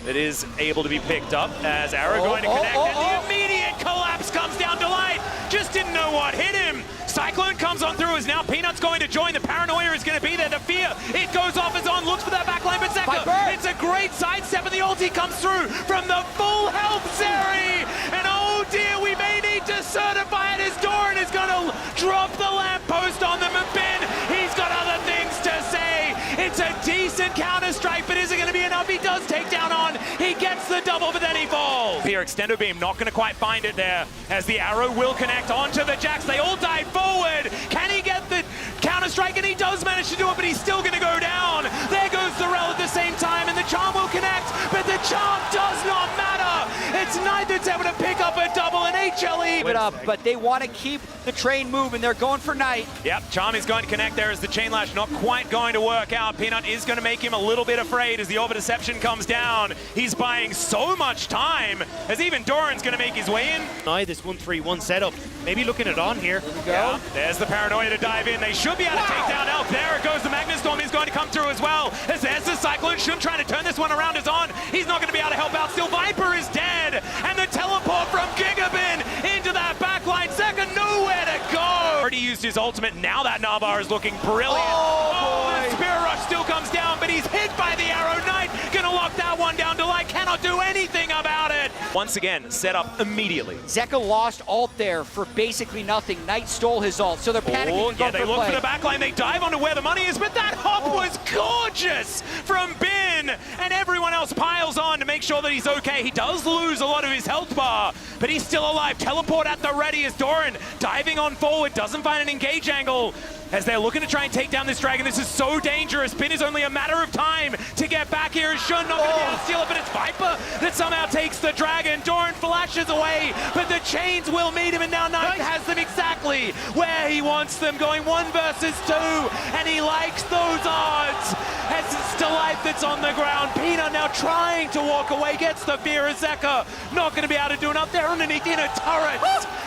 that is able to be picked up, as Arrow going to connect, and the immediate collapse comes down. Delight just didn't know what hit him. Cyclone comes on through, as now Peanut's going to join. The Paranoia is going to be there. The fear, it goes off as On looks for that backline, but Zeka, it's a great sidestep, and the ulti comes through from the full health Zeri. And oh dear, we may need to certify it, as Doran is going to drop the lamppost on them, and Ben, he's got other things to say. It's a decent counter-strike, but is it going to be enough? He does take down On. He gets the double, but then he falls. Here, extendo beam, not going to quite find it there, as the Arrow will connect onto the Jax. They all dive forward. Can he get the counter-strike? And he does manage to do it, but he's still going to go down. There goes the Rel at the same time, and the charm will connect, but the charm does not matter. It's Knight that's able to pick up a double, and HLE. It up, but they want to keep the train moving. They're going for Knight. Yep, charm is going to connect there, as the chain lash not quite going to work out. Peanut is going to make him a little bit afraid as the Orb of Deception comes down. He's buying so much time, as even Doran's going to make his way in. This 1-3-1 setup. Maybe looking at On here. Here we go. Yeah, there's the Paranoia to dive in. They should be able to take down Elk. There it goes. The Magnustorm is going to come through as well, as there's the Cyclone. Shun trying to turn this one around is On. He's not going to be able to help out. Still, Viper is dead, and the teleport from Gigabin into that backline. Zeka nowhere to go. Already used his ultimate. Now that Navar is looking brilliant. Oh, boy. The Spirit Rush still comes down, but he's hit by the Arrow. Knight gonna gonna lock that one down. Delight cannot do anything about it. Once again, set up immediately. Zeka lost ult there for basically nothing. Knight stole his ult, so they're panicking. Oh, and yeah, going they for look play. for the back line. They dive onto where the money is, but that hop was gorgeous from Bin, and everyone else piles on to make sure that he's okay. He does lose a lot of his health bar, but he's still alive. Teleport at the ready as Doran diving on forward, doesn't find an engage angle. As they're looking to try and take down this dragon. This is so dangerous. Bin is only a matter of time to get back here. Shun not going to be able to steal it, but it's Viper that somehow takes the dragon. Doran flashes away, but the chains will meet him, and now Knight has them exactly where he wants them, going 1 versus 2, and he likes those odds. As it's Delight that's on the ground. Peanut now trying to walk away, gets the fear of Zeka. Not going to be able to do enough. They're underneath in a turret,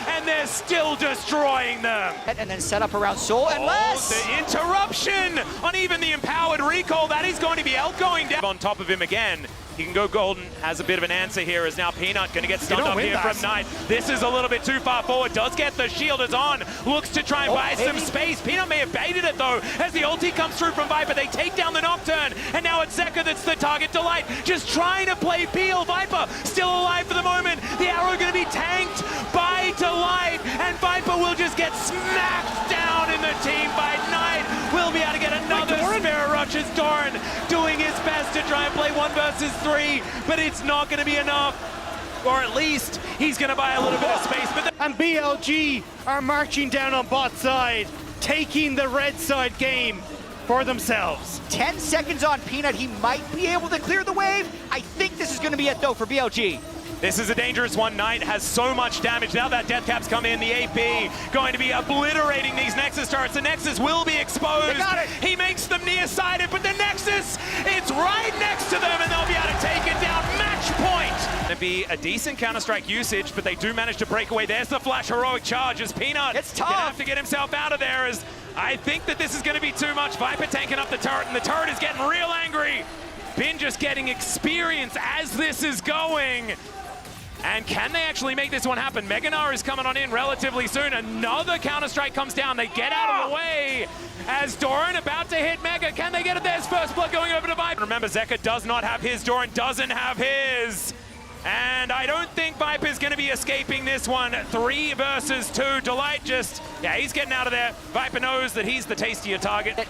and they're still destroying them. And then set up around Soul and less. The interruption on even the empowered recall. That is going to be Elk going down. On top of him again. He can go golden, has a bit of an answer here, as now Peanut going to get stunned up here from Knight. This is a little bit too far forward, does get the shield, is on, looks to try and buy some space. Peanut may have baited it though, as the ulti comes through from Viper. They take down the Nocturne, and now it's Zeka that's the target. Delight just trying to play Peel. Viper still alive for the moment. The arrow going to be tanked by Delight, and Viper will just get smacked down in the team fight. Knight will be able to get another Spirit Rush as Doran doing his best to try and play 1 versus 3, but it's not going to be enough. Or at least he's going to buy a little bit of space. But And BLG are marching down on bot side, taking the red side game for themselves. 10 seconds on Peanut. He might be able to clear the wave. I think this is going to be it, though, for BLG. this is a dangerous one. Knight has so much damage. Now that Death Cap's come in, the AP going to be obliterating these Nexus turrets. The Nexus will be exposed. They got it. He makes them nearsighted, but the Nexus, it's right next to them, and they'll be able to take it down. Match point. Going to be a decent Counter-Strike usage, but they do manage to break away. There's the flash heroic charge as Peanut It's tough. gonna have to get himself out of there. As I think that this is going to be too much. Viper tanking up the turret, and the turret is getting real angry. Bin just getting experience as this is going. And can they actually make this one happen? Meganar is coming on in relatively soon. Another Counter-Strike comes down. They get out of the way as Doran about to hit Mega. Can they get it? There's first blood going over to Viper. Remember, Zeka does not have his. Doran doesn't have his. And I don't think Viper's going to be escaping this one. 3 versus 2. Delight just, yeah, he's getting out of there. Viper knows that he's the tastier target.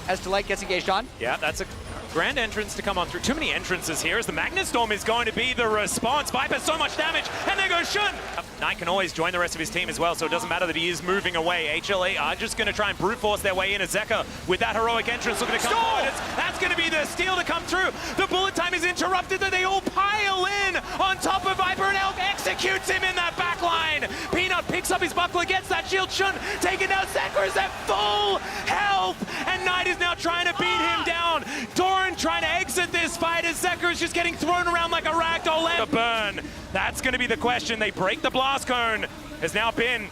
As Delight gets engaged on. Yeah, that's a grand entrance to come on through. Too many entrances here as the Magnet Storm is going to be the response. Viper, so much damage, and there goes Shun. Knight can always join the rest of his team as well, so it doesn't matter that he is moving away. HLA are just going to try and brute force their way in as Zeka with that heroic entrance looking to come forward. That's going to be the steal to come through. The bullet time is interrupted, that they all pile in on top of Viper, and Elk executes him in that back line. Peanut picks up his buckler, gets that shield. Shun taking down Zeka is at full health, and Knight is now trying to beat him down. Doran trying to exit this fight as Zeka is just getting thrown around like a ragdoll. A burn. That's going to be the question. They break the blast cone. Has now been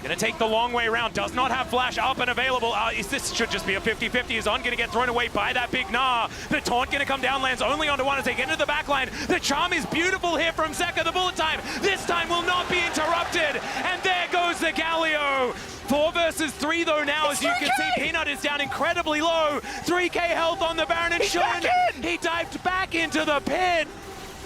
going to take the long way around. Does not have flash up and available. This should just be a 50-50. Is on going to get thrown away by that big Gnar. The taunt going to come down, lands only onto one as they get into the back line. The charm is beautiful here from Zeka. The bullet time this time will not be interrupted. And there goes the Galio. 4 versus 3 though now, as you can see, Peanut is down incredibly low. 3k health on the Baron, and Shun, he dived back into the pit.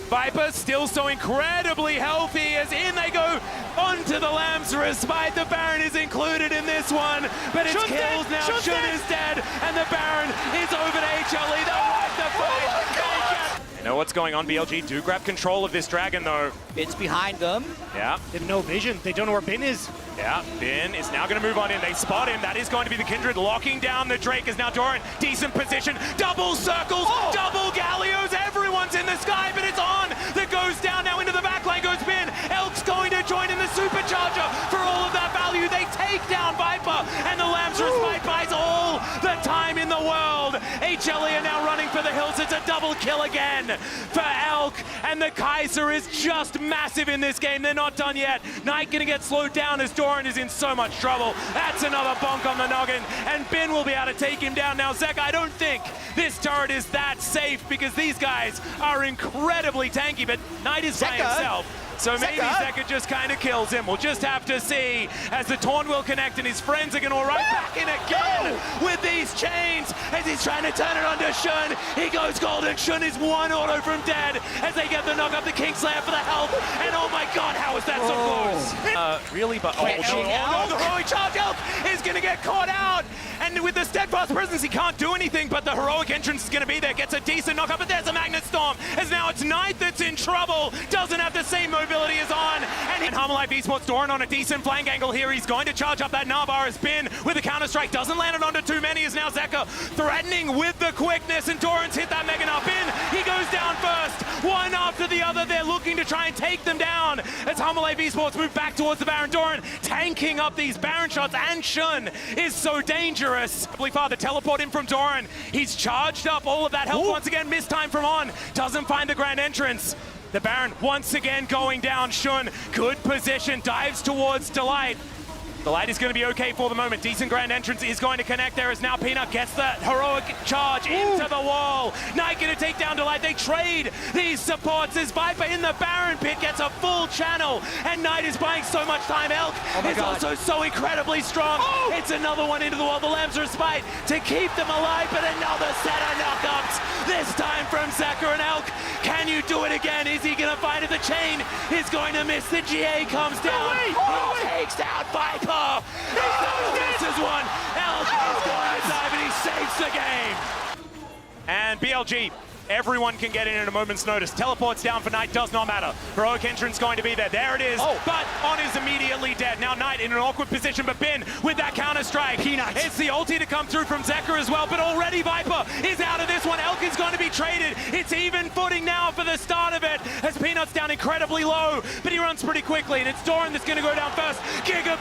Viper still so incredibly healthy as in they go onto the Lamb's Respite. The Baron is included in this one, but it's kills now. Shun is dead, and the Baron is over to HLE. They'll wipe the fight. You know what's going on, BLG do grab control of this dragon though. Bin's behind them. Yeah. They have no vision. They don't know where Bin is. Yeah, Bin is now going to move on in. They spot him. That is going to be the Kindred locking down the Drake. Is now Doran. Decent position. Double circles. Double Gallios. Everyone's in the sky, but it's on. That goes down now into the backline. Goes Bin. Elk's going to join in the supercharger for all of that value. They take down Viper, and the Lamb's Respite buys all the time in the world. HLE are now running for the hills. It's a double kill again for Elk, and the Kaiser is just massive in this game. They're not done yet. Knight going to get slowed down as Doran is in so much trouble. That's another bonk on the noggin, and Bin will be able to take him down. Now, Zeka, I don't think this turret is that safe because these guys are incredibly tanky, but Knight is by himself. So maybe Zeka just kind of kills him. We'll just have to see as the taunt will connect and his friends are going to right back in again with these chains as he's trying to turn it onto Shun. He goes golden. Shun is one auto from dead as they get the knock up the Kingslayer for the health. And oh my god, how is that so close? Really, but the heroic charge elk is going to get caught out. And with the steadfast presence, he can't do anything, but the heroic entrance is going to be there. Gets a decent knock up, but there's a Magnet Storm as now it's Knight that's in trouble. Doesn't have the same mobility as On. And Harmalife Esports Doran on a decent flank angle here. He's going to charge up that Navar as Bin with the counter-strike. Doesn't land it onto too many as now Zeka threatening with the quickness, and Doran's hit that Mega Nav. Bin, he goes down first. One after the other, they're looking to try and take them down as Harmalife Esports move back towards the Baron. Doran tanking up these Baron shots, and Shun is so dangerous. The teleport in from Doran. He's charged up all of that health once again. Missed time from On. Doesn't find the grand entrance. The Baron once again going down. Shun, good position, dives towards Delight. Delight is going to be okay for the moment. Decent grand entrance is going to connect there as now Peanut gets that heroic charge into the wall. Knight going to take down Delight. They trade these supports as Viper in the Baron pit gets a full channel, and Knight is buying so much time. Elk is also so incredibly strong. It's another one into the wall. The Lambs respite to keep them alive, but another set of knockups. This time from Zeka and Elk. Can you do it again? Is he going to find it? The chain is going to miss. The GA comes down. He takes out Viper. He misses one. Elk is going to die, but he saves the game. And BLG, everyone can get in at a moment's notice. Teleports down for Knight, does not matter. Heroic entrance going to be there. There it is. But On is immediately dead. Now Knight in an awkward position, but Bin with that counter-strike. It's the ulti to come through from Zeka as well, but already Viper is out of this one. Elk is going to be traded. It's even footing now for the start of it as Peanut's down incredibly low, but he runs pretty quickly, and it's Doran that's going to go down first.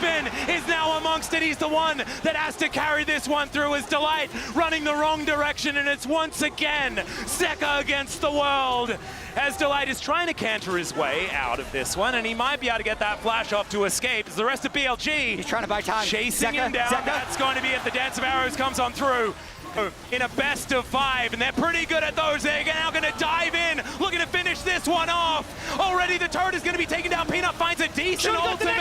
Bin is now amongst it. He's the one that has to carry this one through as Delight running the wrong direction, and it's once again Zeka against the world as Delight is trying to canter his way out of this one, and he might be able to get that flash off to escape as the rest of BLG he's trying to buy time, chasing him down. That's going to be it. The Dance of Arrows comes on through in a best of 5, and they're pretty good at those. They're now going to dive in, looking to finish this one off. Already the turret is going to be taken down. Peanut finds a decent ultimate.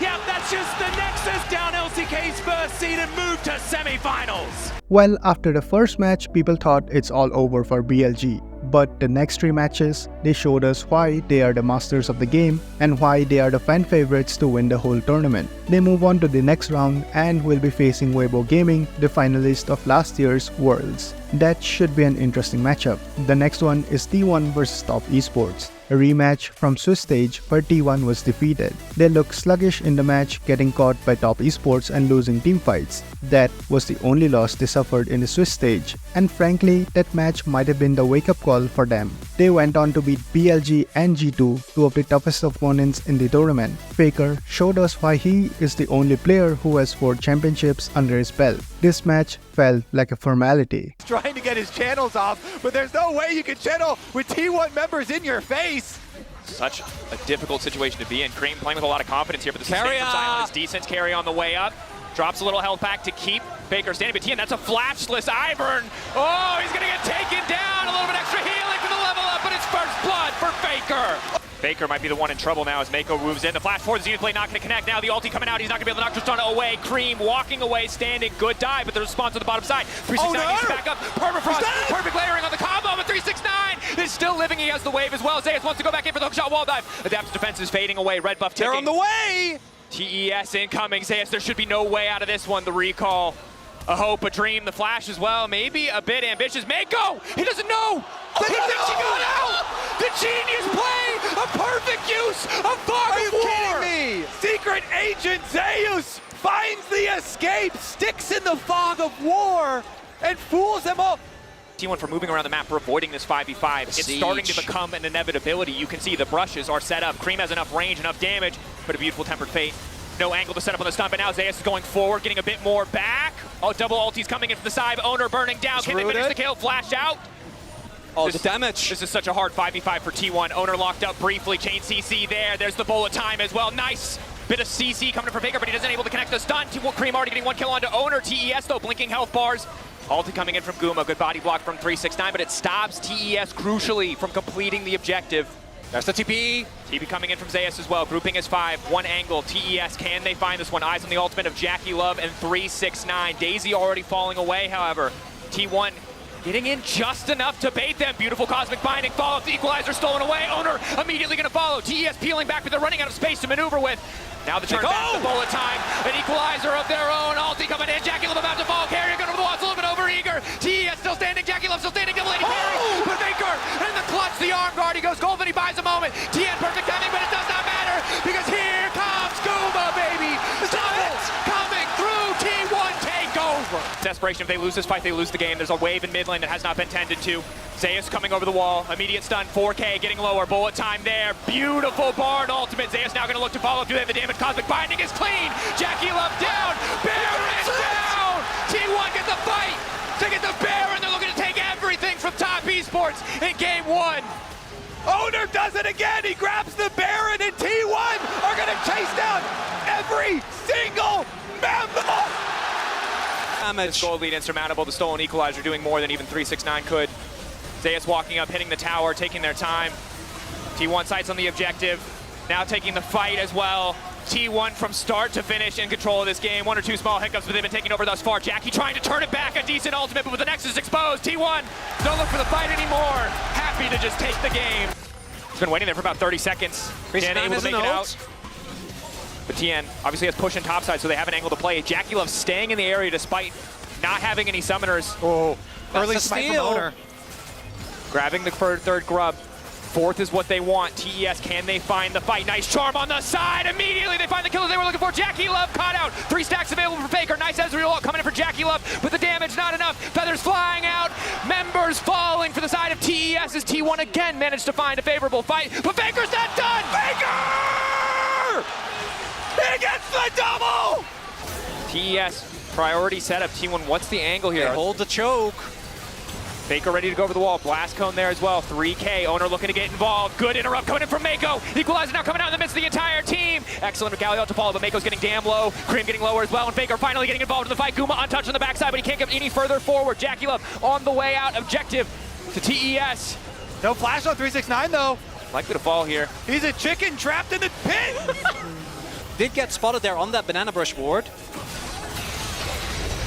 Yep, that's just the Nexus down. LCK's first seed and move to semifinals. Well, after the first match, people thought it's all over for BLG. But the next 3 matches, they showed us why they are the masters of the game and why they are the fan favorites to win the whole tournament. They move on to the next round and will be facing Weibo Gaming, the finalist of last year's Worlds. That should be an interesting matchup. The next one is T1 vs Top Esports, a rematch from Swiss stage where T1 was defeated. They looked sluggish in the match, getting caught by Top Esports and losing teamfights. That was the only loss they suffered in the Swiss stage, and frankly, that match might have been the wake-up call for them. They went on to beat BLG and G2, 2 of the toughest opponents in the tournament. Faker showed us why he is the only player who has 4 championships under his belt. This match felt like a formality. Trying to get his channels off, but there's no way you can channel with T1 members in your face. Such a difficult situation to be in. Cream playing with a lot of confidence here, but the sustain from Silent is decent. Carry on the way up. Drops a little health back to keep Faker standing. But Tian, that's a flashless Ivern. Oh, he's going to get taken down. A little bit extra healing for the level up, but it's first blood for Faker. Faker might be the one in trouble now as Mako moves in. The flash forward, the Zenith Blade not going to connect. Now the ulti coming out. He's not going to be able to knock Tristana away. Cream walking away, standing. Good dive, but the response on the bottom side. 369 needs to back up. Permafrost. Perfect layering on the combo, but 369 is still living. He has the wave as well. Zayas wants to go back in for the hookshot wall dive. Adaptive defense is fading away. Red buff ticking. They're on the way! TES incoming. Zayas, there should be no way out of this one. The recall. A hope, a dream, the flash as well. Maybe a bit ambitious. Mako! He doesn't know! He thinks he got out! The genius play! A perfect use of fog Are you of war! kidding me? Secret Agent Zeus finds the escape, sticks in the fog of war, and fools them all. T1 for moving around the map, for avoiding this 5v5. It's starting to become an inevitability. You can see the brushes are set up. Cream has enough range, enough damage, but a beautiful Tempered Fate. No angle to set up on the stun, but now Zayas is going forward, getting a bit more back. Oh, double ultis coming in from the side. Owner burning down. Can they finish the kill? Flash out. Oh, the damage. This is such a hard 5v5 for T1. Owner locked up briefly. Chain CC there. There's the bullet time as well. Nice bit of CC coming in for Faker, but he doesn't able to connect the stun. Cream already getting 1 kill onto Owner. TES though, blinking health bars. Ulti coming in from Guma. Good body block from 369, but it stops TES crucially from completing the objective. There's the TP. TP coming in from Zeus as well. Grouping is 5. One angle. TES, can they find this one? Eyes on the ultimate of Jackie Love and 369. Daisy already falling away, however. T1 getting in just enough to bait them. Beautiful cosmic binding. Follow-up. The equalizer stolen away. Owner immediately going to follow. TES peeling back, but they're running out of space to maneuver with. Now the turn back, the bullet time. An equalizer of their own. Ulti coming in. Jackie Love about to fall. Carrier going over the wall. It's a little bit over eager. TES still standing. Jackie Love still standing. Double lady carry. But Baker in the clutch. The arm guard. He goes golden. He buys a moment. TN perfect timing, but it does not matter because here comes Scuba, baby. Doubles coming through. T1 takeover. Desperation. If they lose this fight, they lose the game. There's a wave in mid lane that has not been tended to. Zeus coming over the wall. Immediate stun. 4K getting lower. Bullet time there. Beautiful Bard ultimate. Zeus now going to look to follow. Do they have the damage? Cosmic binding is clean. Jackie Love down. Baron down. T1 get the fight to get the Baron. They're looking to take everything from Top Esports in game 1. Owner does it again. He grabs the Baron, and T1 are going to chase down every single member. This gold lead insurmountable. The stolen equalizer doing more than even 369 could. Zeus walking up, hitting the tower, taking their time. T1 sights on the objective. Now taking the fight as well. T1 from start to finish in control of this game. 1 or 2 small hiccups, but they've been taking over thus far. Jackie trying to turn it back, a decent ultimate, but with the Nexus exposed, T1 don't look for the fight anymore. Happy to just take the game. He's been waiting there for about 30 seconds. Tien able to make it out. But Tien obviously has push in topside, so they have an angle to play. Jackie Love staying in the area despite not having any summoners. Oh, early smite from Owner. Grabbing the third grub. 4th is what they want. TES, can they find the fight? Nice charm on the side. Immediately they find the killers they were looking for. Jackie Love caught out. 3 stacks available for Faker. Nice Ezreal coming in for Jackie Love, but the damage not enough. Feathers flying out. Members falling for the side of TES as T1 again managed to find a favorable fight. But Faker's not done. Faker! He gets the double! TES, priority setup. T1, what's the angle here? They hold the choke. Faker ready to go over the wall. Blast cone there as well. 3K. Owner looking to get involved. Good interrupt coming in from Mako. Equalizer now coming out in the midst of the entire team. Excellent Galio to follow, but Mako's getting damn low. Cream getting lower as well, and Faker finally getting involved in the fight. Guma untouched on the backside, but he can't get any further forward. Jackie Love on the way out. Objective to TES. No flash on 369 though. Likely to fall here. He's a chicken trapped in the pit. Did get spotted there on that banana brush ward.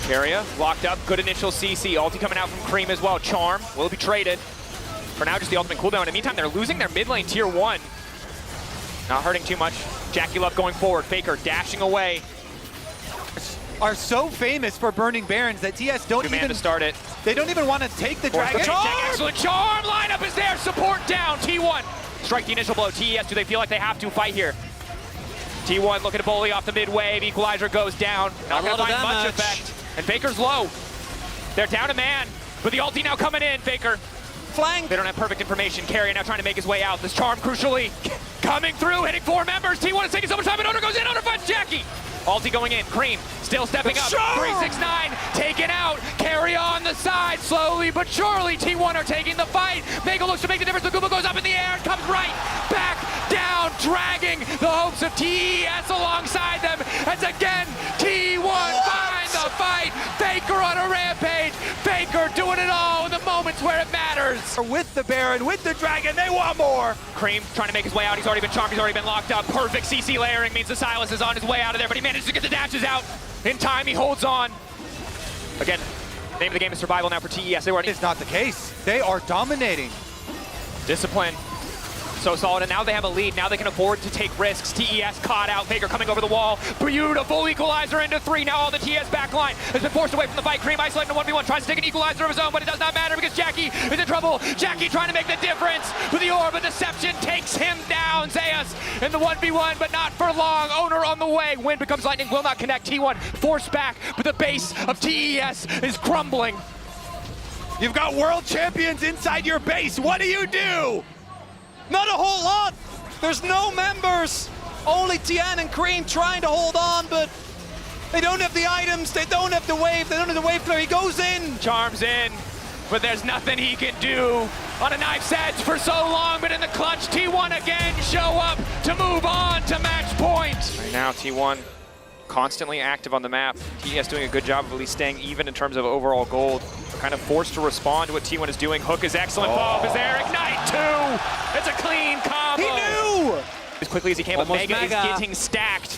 Area locked up. Good initial CC. Ulti coming out from Cream as well. Charm will be traded. For now, just the ultimate cooldown. In the meantime, they're losing their mid lane tier 1. Not hurting too much. Jackie Love going forward. Faker dashing away. Are so famous for burning Barons that TS don't Good man even to start it. They don't even want to take the dragon. Excellent charm. Lineup is there. Support down. T1 strike the initial blow. TES, do they feel like they have to fight here? T1 looking to bully off the mid wave. Equalizer goes down. Not going to find much effect. And Faker's low. They're down a man, but the ulti now coming in. Faker flank. They don't have perfect information. Carrier now trying to make his way out. This charm crucially coming through, hitting 4 members. T1 is taking so much time, and Owner goes in. Owner finds Jackie. Ulti going in. Cream still stepping up. 369 taken out. Carry on the side. Slowly but surely, T1 are taking the fight. Mako looks to make the difference. The Guma goes up in the air and comes right back down, dragging the hopes of TES alongside them. As again, T1 finds the fight. Faker on a rampage. Faker doing it all in the moments where it matters. With the Baron, with the dragon, they want more. Cream trying to make his way out. He's already been charmed. He's already been locked up. Perfect CC layering means the Silas is on his way out of there, but he managed to get the dashes out in time. He holds on. Again, name of the game is survival now for TES. They were. It's not the case. They are dominating. Discipline. So solid, and now they have a lead. Now they can afford to take risks. TES caught out. Faker coming over the wall. Beautiful equalizer into 3. Now all the TES backline has been forced away from the fight. Cream isolating the 1v1. Tries to take an equalizer of his own, but it does not matter because Jackie is in trouble. Jackie trying to make the difference with the orb of deception. Takes him down. Zeus in the 1v1, but not for long. Owner on the way. Wind becomes lightning. Will not connect. T1 forced back, but the base of TES is crumbling. You've got world champions inside your base. What do? Not a whole lot. There's no members. Only Tien and Cream trying to hold on, but they don't have the items. They don't have the wave. They don't have the wave flare. He goes in. Charms in, but there's nothing he can do on a knife's edge for so long. But in the clutch, T1 again show up to move on to match point. Right now, T1 constantly active on the map. TES doing a good job of at least staying even in terms of overall gold. They're kind of forced to respond to what T1 is doing. Hook is excellent. Bob is there. Ignite 2. It's a clean combo. 2. As quickly as he can, but Almost Mega is Mega. getting stacked.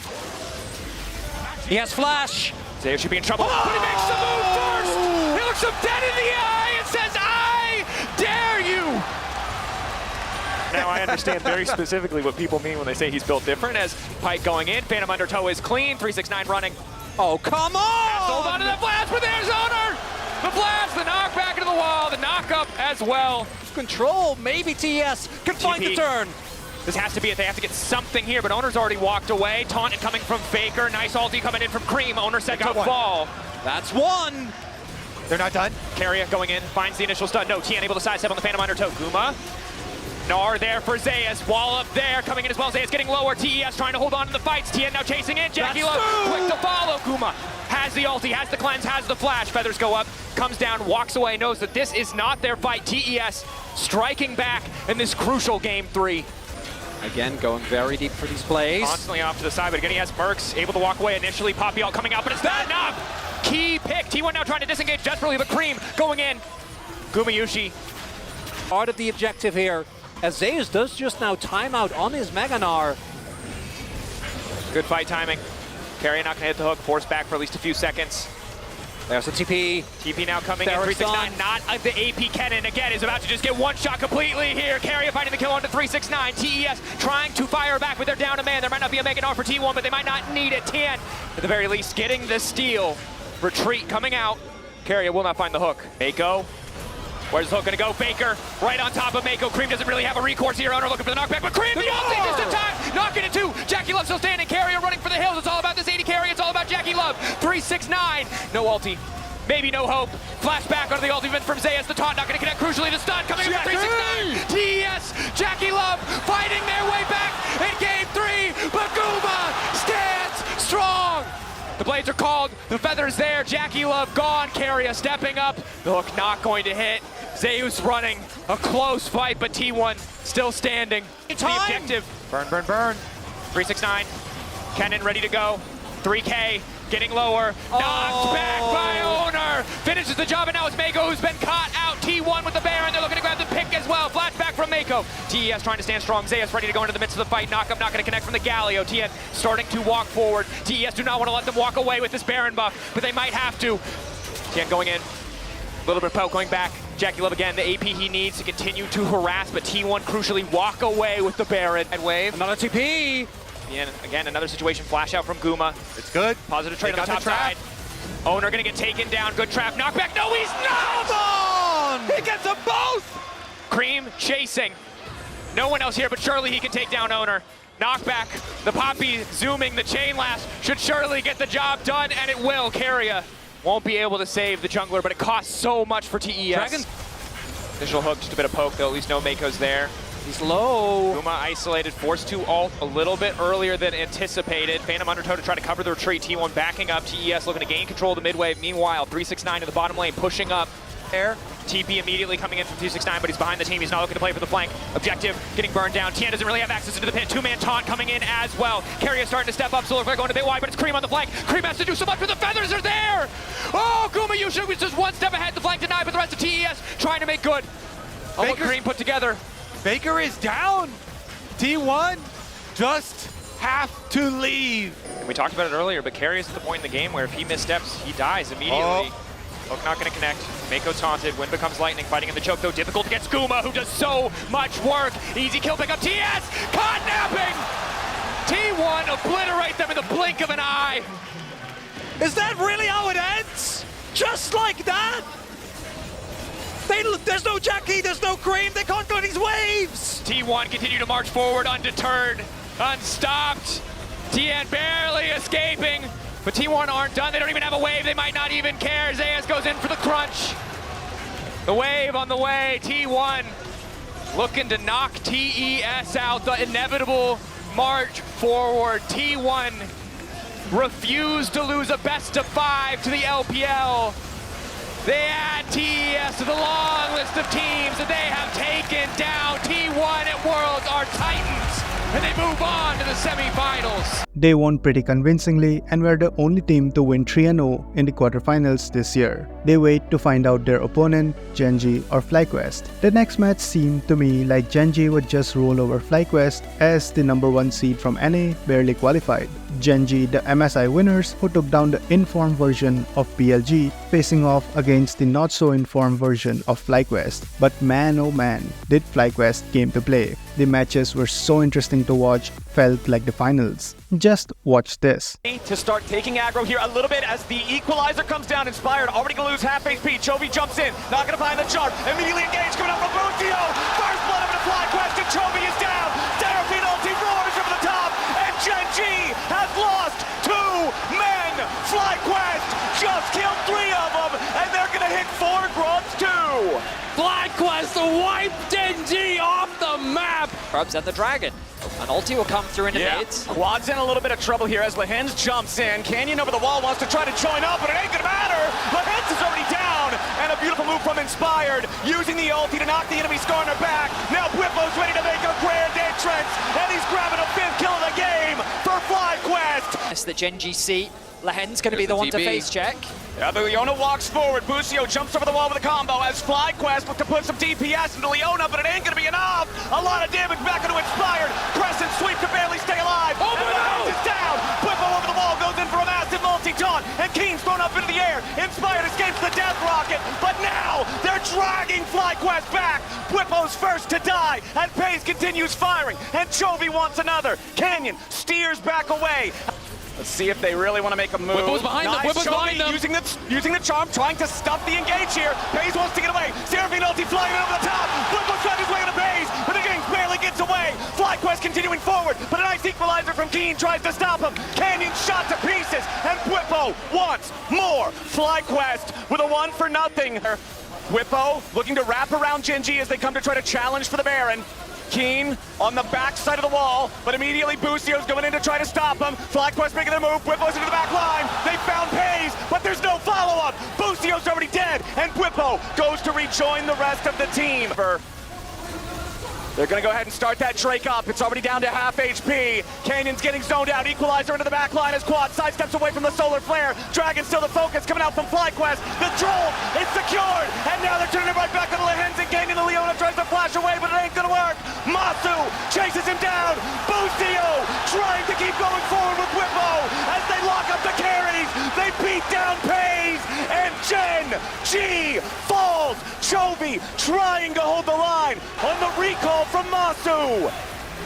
He has flash. Zayo should be in trouble, but he makes the move first! He looks him dead in the eye and says, I dare you! Now I understand very specifically what people mean when they say he's built different, as Pike going in, Phantom Undertow is clean, 369 running. Oh, come on! Hold on to the flash, but there's Owner! The flash, the knock back into the wall, the knock up as well. Control, maybe TES can find the TP. turn. This has to be it. They have to get something here, but Owner's already walked away. Taunt coming from Faker. Nice ulti coming in from Cream. Owner set to fall. That's one. They're not done. Carrier going in, finds the initial stun. No, Tien able to sidestep on the Phantom Undertow. Guma. Nar there for Zayas. Wall up there, coming in as well. Zayas getting lower. TES trying to hold on to the fights. Tien now chasing in. Jackie Love quick to follow. Guma has the ulti, has the cleanse, has the flash. Feathers go up, comes down, walks away, knows that this is not their fight. TES striking back in this crucial game 3. Again, going very deep for these plays. Constantly off to the side, but again he has Mercs, able to walk away initially. Poppy all coming out, but it's not enough. Key pick. T1 now trying to disengage desperately, but Cream going in. Gumayushi. Part of the objective here, as Zeus does just now timeout on his Meganar. Good fight timing. Carrier not gonna hit the hook, forced back for at least a few seconds. There's the TP. TP now coming in, Ferret's 369, not the AP Kennen again, is about to just get one shot completely here. Carrier finding the kill onto 369. TES trying to fire back, but they're down a man. There might not be a Meganar for T1, but they might not need it. Tien, at the very least, getting the steal. Retreat coming out. Carrier will not find the hook. Mako, where's the hook gonna go? Baker, right on top of Mako. Cream doesn't really have a recourse here. Owner looking for the knockback, but Cream, the ulti just in time. Knocking it too. Jackie Love still standing. Carrier running for the hills. It's all about this 80 carry. It's all about Jackie Love. 369. No ulti. Maybe no hope. Flash back onto the ultimate from Zayas. The taunt not going to connect. Crucially, the stun coming in from 369. TES, Jackie Love fighting their way back in game 3. But Guma stands strong. The blades are called. The feather's there. Jackie Love gone. Carrier stepping up. The hook not going to hit. Zeus running. A close fight, but T1 still standing. The objective. Burn, burn, burn. 369. Kennen ready to go. 3K. Getting lower, knocked back by Owner, finishes the job, and now it's Mako who's been caught out. T1 with the bear, and they're looking to grab the pick as well. Flashback from Mako. TES trying to stand strong. Zayas ready to go into the midst of the fight. Knockup not going to connect from the Galio. Tien starting to walk forward. TES do not want to let them walk away with this Baron buff, but they might have to. Tien going in, a little bit of poke going back. Jackie Love again, the AP he needs to continue to harass, but T1 crucially walk away with the Baron. And wave. Another TP. Again, another situation, flash out from Guma. It's good. Positive trade They on the got top the trap. side. Owner gonna get taken down. Good trap. Knockback. No, he's not! Come on! He gets them both! Cream chasing. No one else here, but surely he can take down Owner. Knockback. The Poppy zooming the chain last should surely get the job done, and it will. Carrier won't be able to save the jungler, but it costs so much for TES. Dragon. Initial hook, just a bit of poke, though. At least no Mako's there. He's low. Guma isolated, forced to ult a little bit earlier than anticipated. Phantom Undertow to try to cover the retreat. T1 backing up. TES looking to gain control of the mid wave. Meanwhile, 369 in the bottom lane, pushing up there. TP immediately coming in from 269, but he's behind the team. He's not looking to play for the flank. Objective getting burned down. Tien doesn't really have access into the pit. Two-man taunt coming in as well. Carrier starting to step up, so they're going a bit wide, but it's Cream on the flank. Cream has to do so much, but the feathers are there! Oh, Gumayushi was just one step ahead. The flank denied, but the rest of TES trying to make good on what Cream put together. Baker is down. T1 just have to leave. And we talked about it earlier, but Carrier's at the point in the game where if he missteps, he dies immediately. Hook not going to connect. Mako taunted. Wind becomes lightning. Fighting in the choke, though, difficult against Guma, who does so much work. Easy kill pick up. TS! Caught napping! T1 obliterate them in the blink of an eye. Is that really how it ends? Just like that? There's no Jackie, there's no Cream, they can't go these waves! T1 continue to march forward undeterred, unstopped. Tien barely escaping, but T1 aren't done. They don't even have a wave, they might not even care. Zayas goes in for the crunch. The wave on the way, T1 looking to knock TES out. The inevitable march forward. T1 refused to lose a best of 5 to the LPL. They add TES to the long list of teams that they have taken down. T1 at Worlds are Titans, and they move on to the semifinals. They won pretty convincingly and were the only team to win 3-0 in the quarterfinals this year. They wait to find out their opponent, GenG or FLYQUEST. The next match seemed to me like GenG would just roll over FLYQUEST as the number 1 seed from NA barely qualified. GenG, the MSI winners who took down the informed version of PLG, facing off against the not so informed version of FLYQUEST. But man oh man, did FLYQUEST came to play. The matches were so interesting to watch, felt like the finals. Just watch this. To start taking aggro here a little bit as the equalizer comes down. Inspired, already gonna lose half HP. Chovy jumps in, not gonna find the charm. Immediately engaged, coming up from Bustio. First blood of the FLYQUEST, and Chovy is down. Seraphine ulti roars over the top, and GenG has lost 2 men. FLYQUEST just killed 3 of them, and they're gonna hit 4 grubs too. FLYQUEST wipe GenG off the map. Grubs and the dragon. An ulti will come through into mids. Quad's in a little bit of trouble here as Lehens jumps in. Canyon over the wall wants to try to join up, but it ain't gonna matter. Lehens is already down, and a beautiful move from Inspired, using the ulti to knock the enemy scorner back. Now Bwipo's ready to make a grand entrance, and he's grabbing a 5th kill of the game for FLYQUEST. That's the GenG seat. Lehen's going to be the one to face check. Yeah, but Leona walks forward. Bustio jumps over the wall with a combo as FLYQUEST look to put some DPS into Leona, but it ain't going to be enough. A lot of damage back into Inspired. Crescent sweep to barely stay alive. Oh, no! Is down. Bwipo over the wall goes in for a massive multi-taunt, and Keen's thrown up into the air. Inspired escapes the death rocket, but now they're dragging FLYQUEST back. Bwipo's first to die, and Pace continues firing, and Chovy wants another. Canyon steers back away. Let's see if they really want to make a move. Bwipo's behind them. Bwipo's behind them. Using the charm, trying to stuff the engage here. Paze wants to get away. Seraphine ulti flying over the top. Bwipo's found his way into Paze, but the Jinx barely gets away. FLYQUEST continuing forward, but a nice equalizer from Keen tries to stop him. Canyon shot to pieces, and Bwipo wants more. FLYQUEST with a 1-for-0. Bwipo looking to wrap around GenG as they come to try to challenge for the Baron. Keen on the back side of the wall, but immediately Bustio's going in to try to stop him. FLYQUEST making their move. Bwipo's into the back line. They found Paze, but there's no follow-up. Bustio's already dead, and Bwipo goes to rejoin the rest of the team. They're going to go ahead and start that Drake up. It's already down to half HP. Canyon's getting zoned out. Equalizer into the back line as Quad sidesteps away from the solar flare. Dragon's still the focus coming out from FLYQUEST. The troll is secured, and now they're turning it right back on Lehens, and Canyon and Leona tries to flash away, but it ain't going to work. Masu chases him down. Bustio trying to keep going forward with Bwipo as they lock up the carries. They beat down Paze, and GenG falls. Chovy trying to hold the line on the recall from Masu.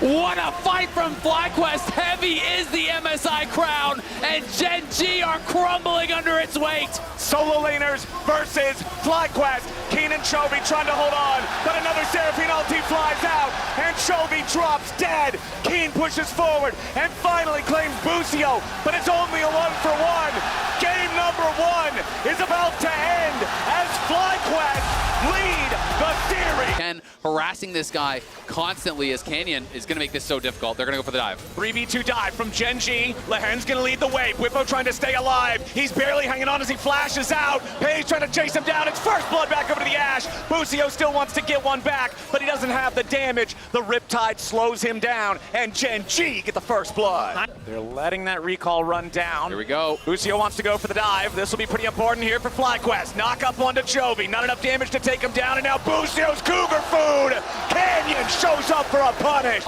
What a fight from FLYQUEST. Heavy is the MSI crown, and GenG are crumbling under its weight. Solo laners versus FLYQUEST. Keen and Chovy trying to hold on, but another Seraphine ulti flies out, and Chovy drops dead. Keen pushes forward and finally claims Bustio, but it's only a 1-for-1. Game number 1 is about to end as FLYQUEST lead the series. Ken harassing this guy constantly as Canyon is going to make this so difficult. They're going to go for the dive. 3v2 dive from GenG. Lehen's going to lead the way. Bwipo trying to stay alive. He's barely hanging on as he flashes out. Paige trying to chase him down. It's first blood back over to the Ash. Bustio still wants to get one back, but he doesn't have the damage. The Riptide slows him down, and GenG get the first blood. They're letting that recall run down. Here we go. Bustio wants to go for the dive. This will be pretty important here for FLYQUEST. Knock up one to Chovy. Not enough damage to take him down, and now Bustio's Cougar food. Canyon shows up for a punish.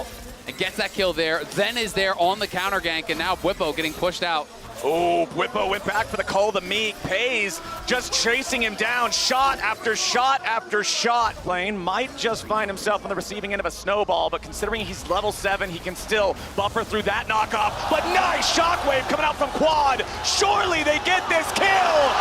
And gets that kill there, then is there on the counter gank, and now Bwipo getting pushed out. Oh, Bwipo went back for the Call the Meek. Paze just chasing him down, shot after shot after shot. Plane might just find himself on the receiving end of a snowball, but considering he's level 7, he can still buffer through that knockoff. But nice shockwave coming out from Quad. Surely they get this kill.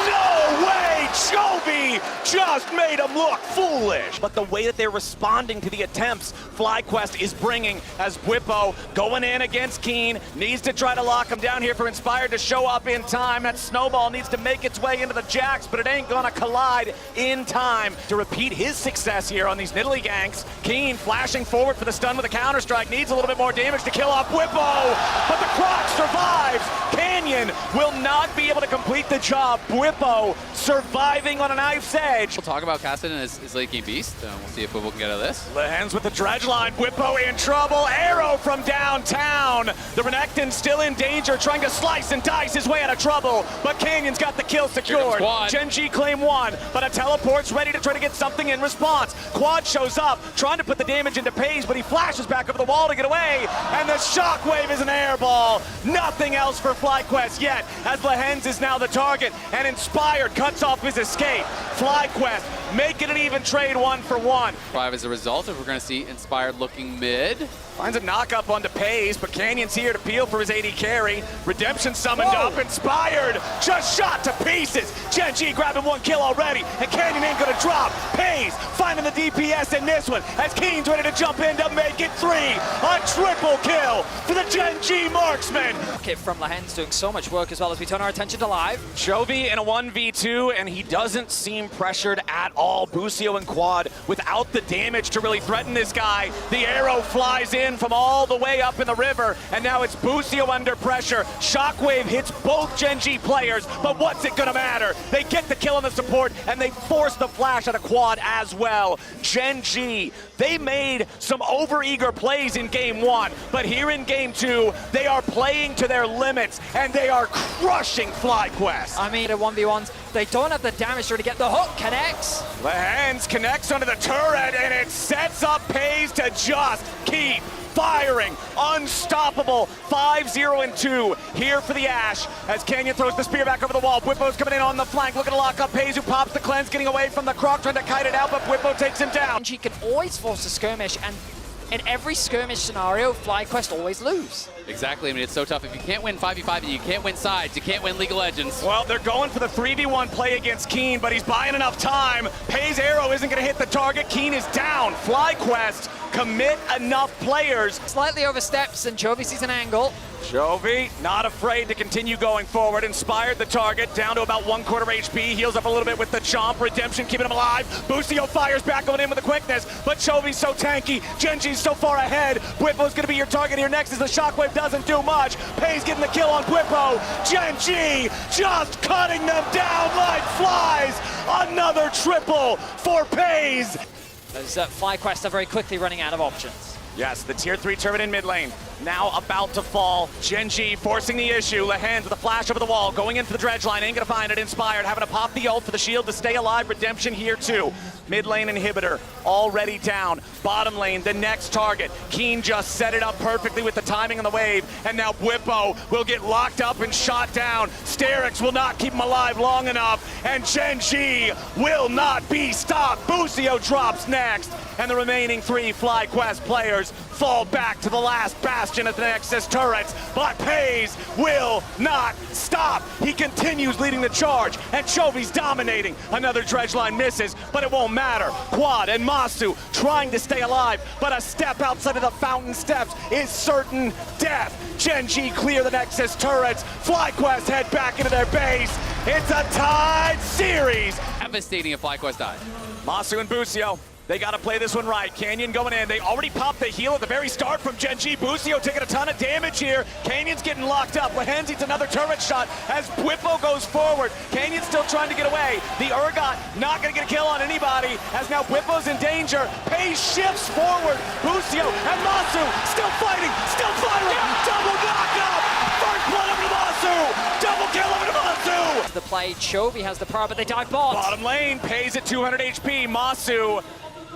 No way, Chovy just made him look foolish. But the way that they're responding to the attempts FLYQUEST is bringing as Bwipo going in against Keen, needs to try to lock him down here for Inspired to show up in time. That snowball needs to make its way into the Jax, but it ain't gonna collide in time to repeat his success here on these Nidalee ganks. Keen flashing forward for the stun with a counter-strike, needs a little bit more damage to kill off Bwipo, but the Croc survives. Canyon will not be able to complete complete the job. Bwipo surviving on a knife's edge. We'll talk about Cassidy and his late game beast. We'll see if Bwipo can get out of this. Lehens with the dredge line. Bwipo in trouble. Arrow from downtown. The Renekton still in danger, trying to slice and dice his way out of trouble. But Canyon's got the kill secured. GenG claim one, but a teleport's ready to try to get something in response. Quad shows up, trying to put the damage into Pays, but he flashes back over the wall to get away. And the shockwave is an airball. Nothing else for FlyQuest yet, as Lehens is now the target, and Inspired cuts off his escape. FlyQuest making an even trade 1-for-1. 5 as a result, if we're going to see Inspired looking mid. Finds a knock-up onto Pays, but Canyon's here to peel for his AD carry. Redemption summoned up, Inspired just shot to pieces. GenG grabbing one kill already, and Canyon ain't gonna drop. Pays finding the DPS in this one, as Keen's ready to jump in to make it 3. A triple kill for the GenG marksman. Kit from Lehens doing so much work as well as we turn our attention to live. Chovy in a 1v2, and he doesn't seem pressured at all. Busio and Quad without the damage to really threaten this guy. The arrow flies in from all the way up in the river, and now it's Busio under pressure. Shockwave hits both GenG players, but what's it gonna matter? They get the kill on the support, and they force the flash out of Quad as well. GenG, they made some overeager plays in game 1, but here in game 2, they are playing to their limits, and they are crushing FlyQuest. I mean, the 1v1s, they don't have the damage to get the hook. Connects. Lehens connects onto the turret, and it sets up Pays to just keep firing. Unstoppable. 5-0-2 here for the Ash, as Canyon throws the spear back over the wall. Bwipo's coming in on the flank, looking to lock up Pays, who pops the cleanse, getting away from the Croc, trying to kite it out, but Bwipo takes him down. She can always force a skirmish, and in every skirmish scenario, FlyQuest always lose. Exactly. I mean, it's so tough. If you can't win 5v5 and you can't win sides, you can't win League of Legends. Well, they're going for the 3v1 play against Keen, but he's buying enough time. Pays' arrow isn't going to hit the target. Keen is down. FlyQuest commit enough players. Slightly oversteps, and Chovy sees an angle. Chovy not afraid to continue going forward. Inspired the target down to about 1/4 HP. Heals up a little bit with the chomp. Redemption keeping him alive. Busio fires back going in with the quickness, but Chovy's so tanky. GenG's so far ahead. Bwipo's gonna be your target here next as the shockwave doesn't do much. Pays getting the kill on Bwipo. GenG just cutting them down like flies. Another triple for Pays. As FlyQuest are very quickly running out of options. Yes, the tier 3 turret in mid lane, now about to fall. GenG forcing the issue. Lehens with a flash over the wall, going in for the dredge line, ain't gonna find it. Inspired, having to pop the ult for the shield to stay alive. Redemption here too. Mid lane inhibitor already down. Bottom lane, the next target. Keen just set it up perfectly with the timing on the wave, and now Bwipo will get locked up and shot down. Sterix will not keep him alive long enough, and GenG will not be stopped. Busio drops next, and the remaining 3 FlyQuest players fall back to the last bastion of the Nexus turrets, but Pays will not stop. He continues leading the charge, and Chovy's dominating. Another dredge line misses, but it won't matter. Quad and Masu trying to stay alive, but a step outside of the fountain steps is certain death. GenG clear the Nexus turrets. FlyQuest head back into their base. It's a tied series. Devastating if FlyQuest died. Masu and Busio, they got to play this one right. Canyon going in. They already popped the heal at the very start from GenG. Busio taking a ton of damage here. Canyon's getting locked up. Lehens eats another turret shot as Bwipo goes forward. Canyon's still trying to get away. The Urgot not going to get a kill on anybody, as now Bwipo's in danger. Pays shifts forward. Busio and Masu still fighting, still firing. Double knockup. First blood over to Masu. Double kill over to Masu. The play, Chovy has the power, but they dive bot. Bottom lane, Pays at 200 HP. Masu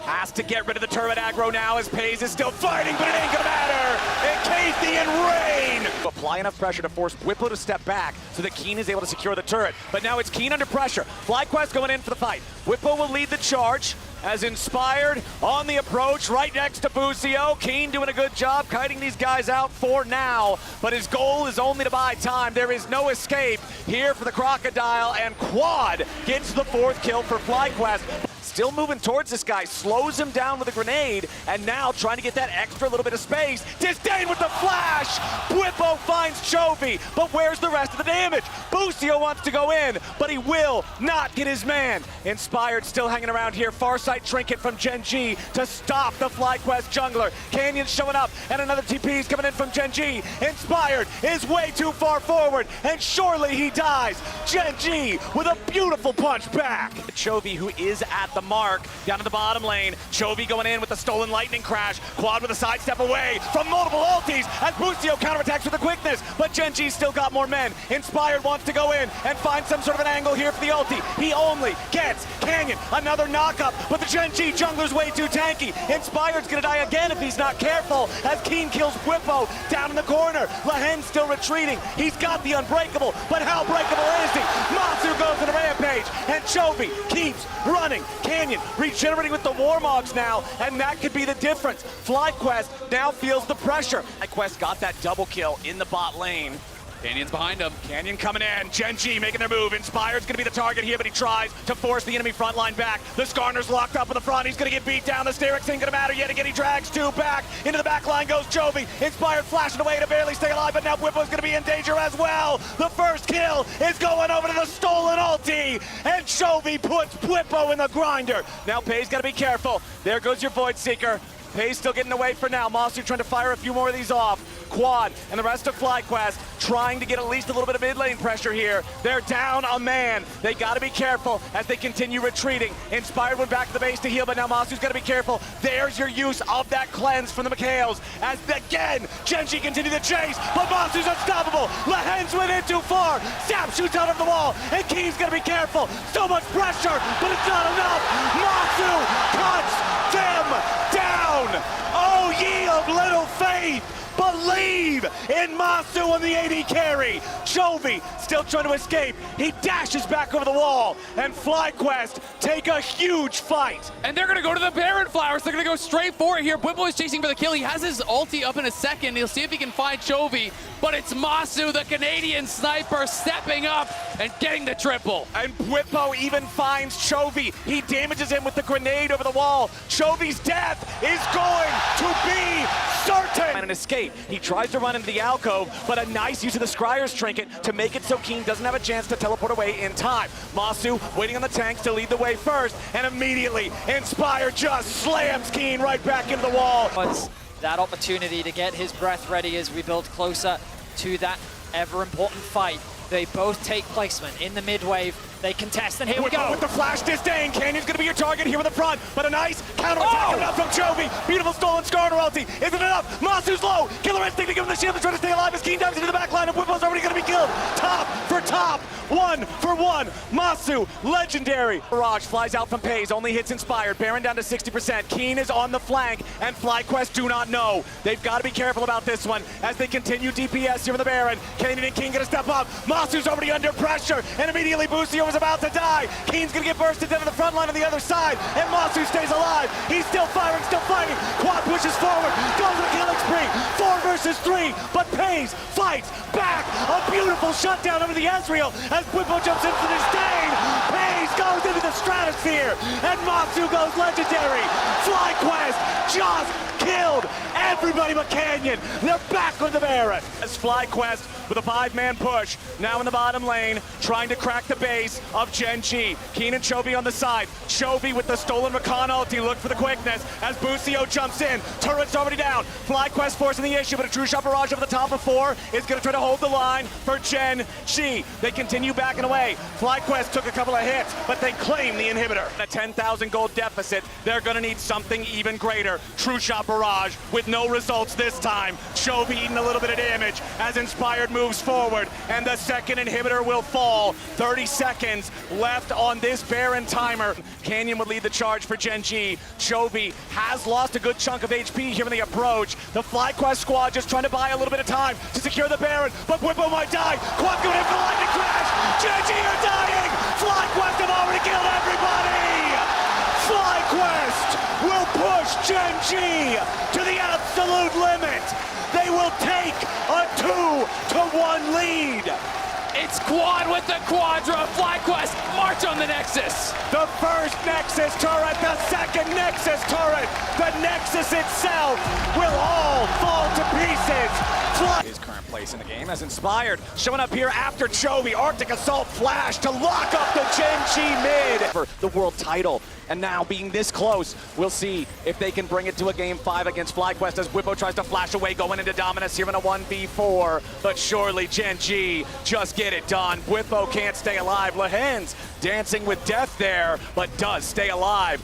has to get rid of the turret aggro now, as Pays is still fighting, but it ain't gonna matter. Encathian Rain! Apply enough pressure to force Bwipo to step back so that Keen is able to secure the turret. But now it's Keen under pressure. FlyQuest going in for the fight. Bwipo will lead the charge, as Inspired on the approach right next to Busio. Keen doing a good job kiting these guys out for now, but his goal is only to buy time. There is no escape here for the Crocodile, and Quad gets the 4th kill for FlyQuest. still moving towards this guy, slows him down with a grenade, and now trying to get that extra little bit of space. Disdain with the flash! Bwipo finds Chovy, but where's the rest of the damage? Busio wants to go in, but he will not get his man. Inspired still hanging around here. Farsight trinket from GenG to stop the FlyQuest jungler. Canyon showing up, and another TP is coming in from GenG. Inspired is way too far forward, and surely he dies. GenG with a beautiful punch back. Chovy, who is at the mark, down in the bottom lane. Chovy going in with the stolen lightning crash. Quad with a sidestep away from multiple ultis as Busio counterattacks with the quickness, but GenG still got more men. Inspired wants to go in and find some sort of an angle here for the ulti. He only gets Canyon. Another knockup, but the GenG jungler's way too tanky. Inspired's gonna die again if he's not careful as Keen kills Bwipo down in the corner. Lahen's still retreating. He's got the unbreakable, but how breakable is he? Masu goes to the rampage, and Chovy keeps running. Canyon regenerating with the Warmogs now, and that could be the difference. FlyQuest now feels the pressure. FlyQuest got that double kill in the bot lane. Canyon's behind him. Canyon coming in. GenG making their move. Inspired's going to be the target here, but he tries to force the enemy front line back. The Skarner's locked up in the front. He's going to get beat down. The Sterix ain't going to matter yet again. He drags two back. Into the back line goes Chovy. Inspired flashing away to barely stay alive, but now Bwipo's going to be in danger as well. The first kill is going over to the stolen ulti, and Chovy puts Bwipo in the grinder. Now Pei's got to be careful. There goes your Void Seeker. Pei's still getting away for now. Masu trying to fire a few more of these off. Quad and the rest of FlyQuest trying to get at least a little bit of mid lane pressure here. They're down a man. They got to be careful as they continue retreating. Inspired went back to the base to heal, but now Masu's got to be careful. There's your use of that cleanse from the McHales as again GenG continue the chase, but Masu's unstoppable. Lahen's went in too far. Sap shoots out of the wall, and Key's got to be careful. So much pressure, but it's not enough. Masu cuts them down. Oh, ye of little faith. Believe in Masu on the AD carry. Chovy still trying to escape. He dashes back over the wall, and FlyQuest take a huge fight. And they're going to go to the Baron Flowers. They're going to go straight for it here. Bwipo is chasing for the kill. He has his ulti up in a second. He'll see if he can find Chovy, but it's Masu, the Canadian sniper, stepping up and getting the triple. And Bwipo even finds Chovy. He damages him with the grenade over the wall. Chovy's death is going to be certain. And an escape. He tries to run into the alcove, but a nice use of the Scryer's trinket to make it so Keen doesn't have a chance to teleport away in time. Masu waiting on the tanks to lead the way first, and immediately Inspire just slams Keen right back into the wall. That opportunity to get his breath ready as we build closer to that ever-important fight. They both take placement in the mid-wave. They contest, and here we go. With the flash disdain, Canyon's gonna be your target here in the front, but a nice counter-attack coming up from Chovy. Beautiful stolen Skarner ulti. Isn't enough. Masu's low. Killer Instinct to give him the shield to try to stay alive as Keen dives into the back line, and Bwipo's already gonna be killed. Top for top. 1 for 1. Masu, legendary. Barrage flies out from Pei's, only hits Inspired. Baron down to 60%. Keen is on the flank, and FlyQuest do not know. They've got to be careful about this one as they continue DPS here in the Baron. Canyon and King gonna step up. Masu's already under pressure, and immediately Busio was about to die. Keen's gonna get bursted down to the front line on the other side, and Masu stays alive. He's still firing, still fighting. Quad pushes forward, goes to the killing spree. 4 versus 3, but Pei's fights back. A beautiful shutdown over the Ezreal as Bwipo jumps into the disdain. Pei's goes into the stratosphere, and Masu goes legendary. FlyQuest just killed everybody but Canyon. They're back on the Baron. As FlyQuest with a 5-man push, now in the bottom lane, trying to crack the base of GenG. Keen and Chovy on the side. Chovy with the stolen Rakan ulti, look for the quickness as Busio jumps in. Turret's already down. FlyQuest forcing the issue, but a true shot barrage over the top of 4 is going to try to hold the line for GenG. They continue backing away. FlyQuest took a couple of hits, but they claim the inhibitor. A 10,000 gold deficit. They're going to need something even greater. True shot barrage with no results this time. Chovy eating a little bit of damage as Inspired moves forward, and the second inhibitor will fall. 30 seconds left on this Baron timer. Canyon would lead the charge for GenG. Chovy has lost a good chunk of HP here in the approach. The FlyQuest squad just trying to buy a little bit of time to secure the Baron, but Bwipo might die. Quad going in for the lightning crash. GenG are dying. FlyQuest have already killed everybody. FlyQuest will push GenG to the absolute limit. They will take a 2-1 lead. It's Quad with the Quadra. FlyQuest march on the Nexus. The first Nexus turret, the second Nexus turret, the Nexus itself will all fall to pieces. His current place in the game as Inspired showing up here after Chovy. Arctic Assault Flash to lock up the GenG mid for the world title. And now being this close, we'll see if they can bring it to a game 5 against FlyQuest as Weibo tries to flash away, going into Dominus here in a 1v4. But surely GenG just get it done. Weibo can't stay alive. Lehens dancing with death there, but does stay alive.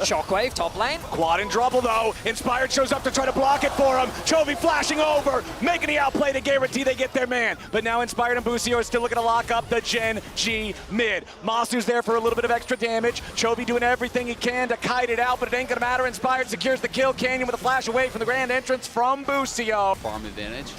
Shockwave, top lane. Quad in trouble though. Inspired shows up to try to block it for him. Chovy flashing over, making the outplay to guarantee they get their man. But now Inspired and Busio are still looking to lock up the GenG mid. Masu's there for a little bit of extra damage. Chovy doing everything he can to kite it out, but it ain't gonna matter. Inspired secures the kill. Canyon with a flash away from the grand entrance from Busio. Farm advantage.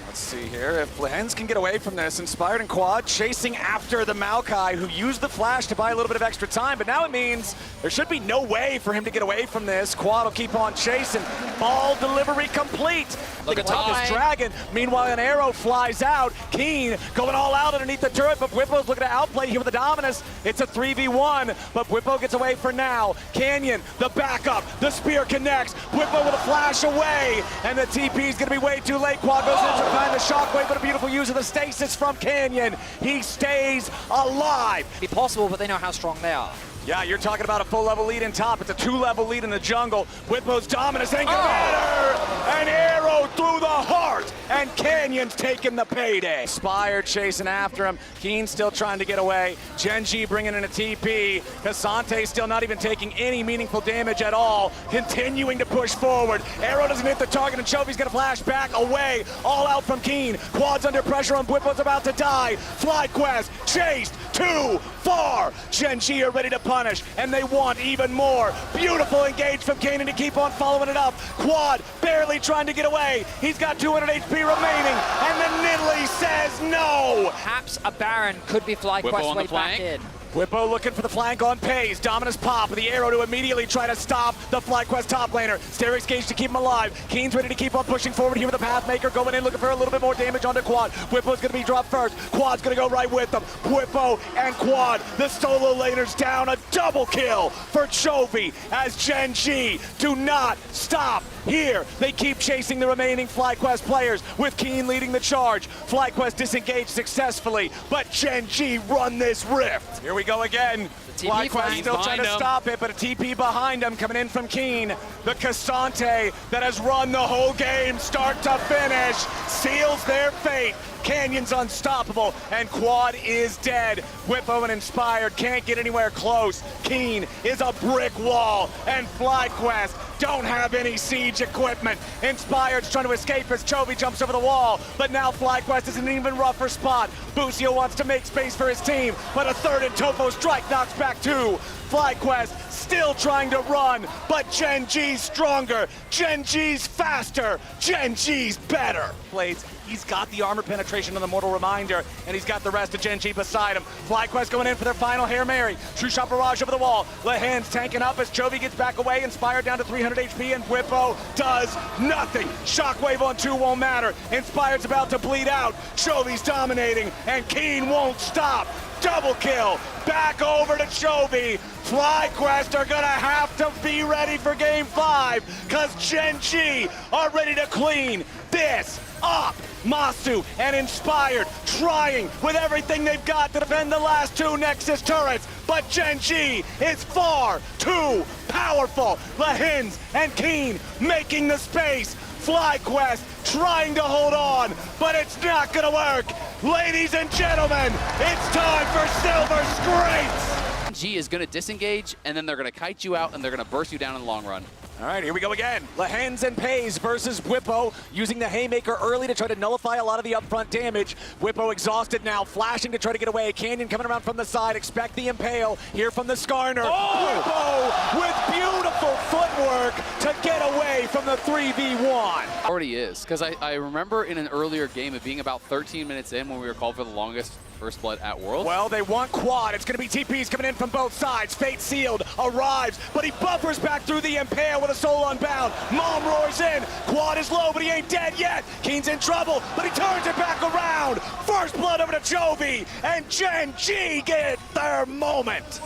Let's see here if Lehens can get away from this. Inspired and Quad chasing after the Maokai, who used the flash to buy a little bit of extra time, but now it means there should be no way for him to get away from this. Quad will keep on chasing. Ball delivery complete. Look at this dragon. Meanwhile, an arrow flies out. Keen going all out underneath the turret, but Weibo's looking to outplay here with the Dominus. It's a 3v1, but Weibo gets away for now. Canyon, the backup, the spear connects. Weibo with a flash away, and the TP is going to be way too late. Quad goes in to find the shockwave, but a beautiful use of the stasis from Canyon. He stays alive. Be possible, but they know how strong they are. Yeah, you're talking about a full level lead in top. It's a 2-level lead in the jungle. Weibo's Dominus ain't gonna matter. An arrow through the heart, and Canyon's taking the payday. Spire chasing after him. Keen still trying to get away. GenG bringing in a TP. Cassante still not even taking any meaningful damage at all. Continuing to push forward. Arrow doesn't hit the target, and Chovy's gonna flash back away. All out from Keen. Quad's under pressure, and Weibo's about to die. FlyQuest chased too far. GenG are ready to punish, and they want even more. Beautiful engage from Kanan to keep on following it up. Quad barely trying to get away. He's got 200 HP remaining, and the Nidalee says no. Perhaps a Baron could be FlyQuest's way back in. Weibo looking for the flank on Pays. Dominus pop with the arrow to immediately try to stop the FlyQuest top laner. Sterix Gage to keep him alive. Keen's ready to keep on pushing forward here with the Pathmaker going in, looking for a little bit more damage onto Quad. Weibo's gonna be dropped first. Quad's gonna go right with them. Weibo and Quad, the solo laners down. A double kill for Chovy as GenG do not stop here. They keep chasing the remaining FlyQuest players with Keen leading the charge. FlyQuest disengaged successfully, but GenG run this rift. Here we go again. FlyQuest still trying to stop it, but a TP behind him coming in from Keen. The Cassante that has run the whole game start to finish seals their fate. Canyon's unstoppable, and Quad is dead. Weibo and Inspired can't get anywhere close. Keen is a brick wall, and FlyQuest don't have any siege equipment. Inspired's trying to escape as Chovy jumps over the wall, but now FlyQuest is in an even rougher spot. Busio wants to make space for his team, but a third and Topo strike knocks back two. FlyQuest still trying to run, but GenG's stronger, GenG's faster, GenG's better. Blades, he's got the armor penetration on the Mortal Reminder, and he's got the rest of GenG beside him. FlyQuest going in for their final Hail Mary. True Shot Barrage over the wall. Lehens tanking up as Chovy gets back away, Inspired down to 300 HP, and Weibo does nothing. Shockwave on 2 won't matter. Inspired's about to bleed out. Chovy's dominating, and Keen won't stop. Double kill, back over to Chovy. FlyQuest are gonna have to be ready for game 5, cause GenG are ready to clean this up. Masu and Inspired trying with everything they've got to defend the last 2 Nexus turrets, but GenG is far too powerful. Lehens and Keen making the space. FlyQuest trying to hold on, but it's not gonna work. Ladies and gentlemen, it's time for Silver Scrapes. G is going to disengage, and then they're going to kite you out, and they're going to burst you down in the long run. All right, here we go again. Lehens and Pays versus Weibo, using the Haymaker early to try to nullify a lot of the upfront damage. Weibo exhausted now, flashing to try to get away. Canyon coming around from the side. Expect the Impale here from the Skarner. Weibo with beautiful footwork to get away from the 3v1. Already is, because I remember in an earlier game it being about 13 minutes in when we were called for the longest first blood at Worlds. Well, they want Quad. It's going to be TPs coming in from both sides. Fate Sealed arrives, but he buffers back through the Impale with with a soul unbound. Mom roars in. Quad is low, but he ain't dead yet. Keen's in trouble, but he turns it back around. First blood over to Chovy, and GenG get their moment.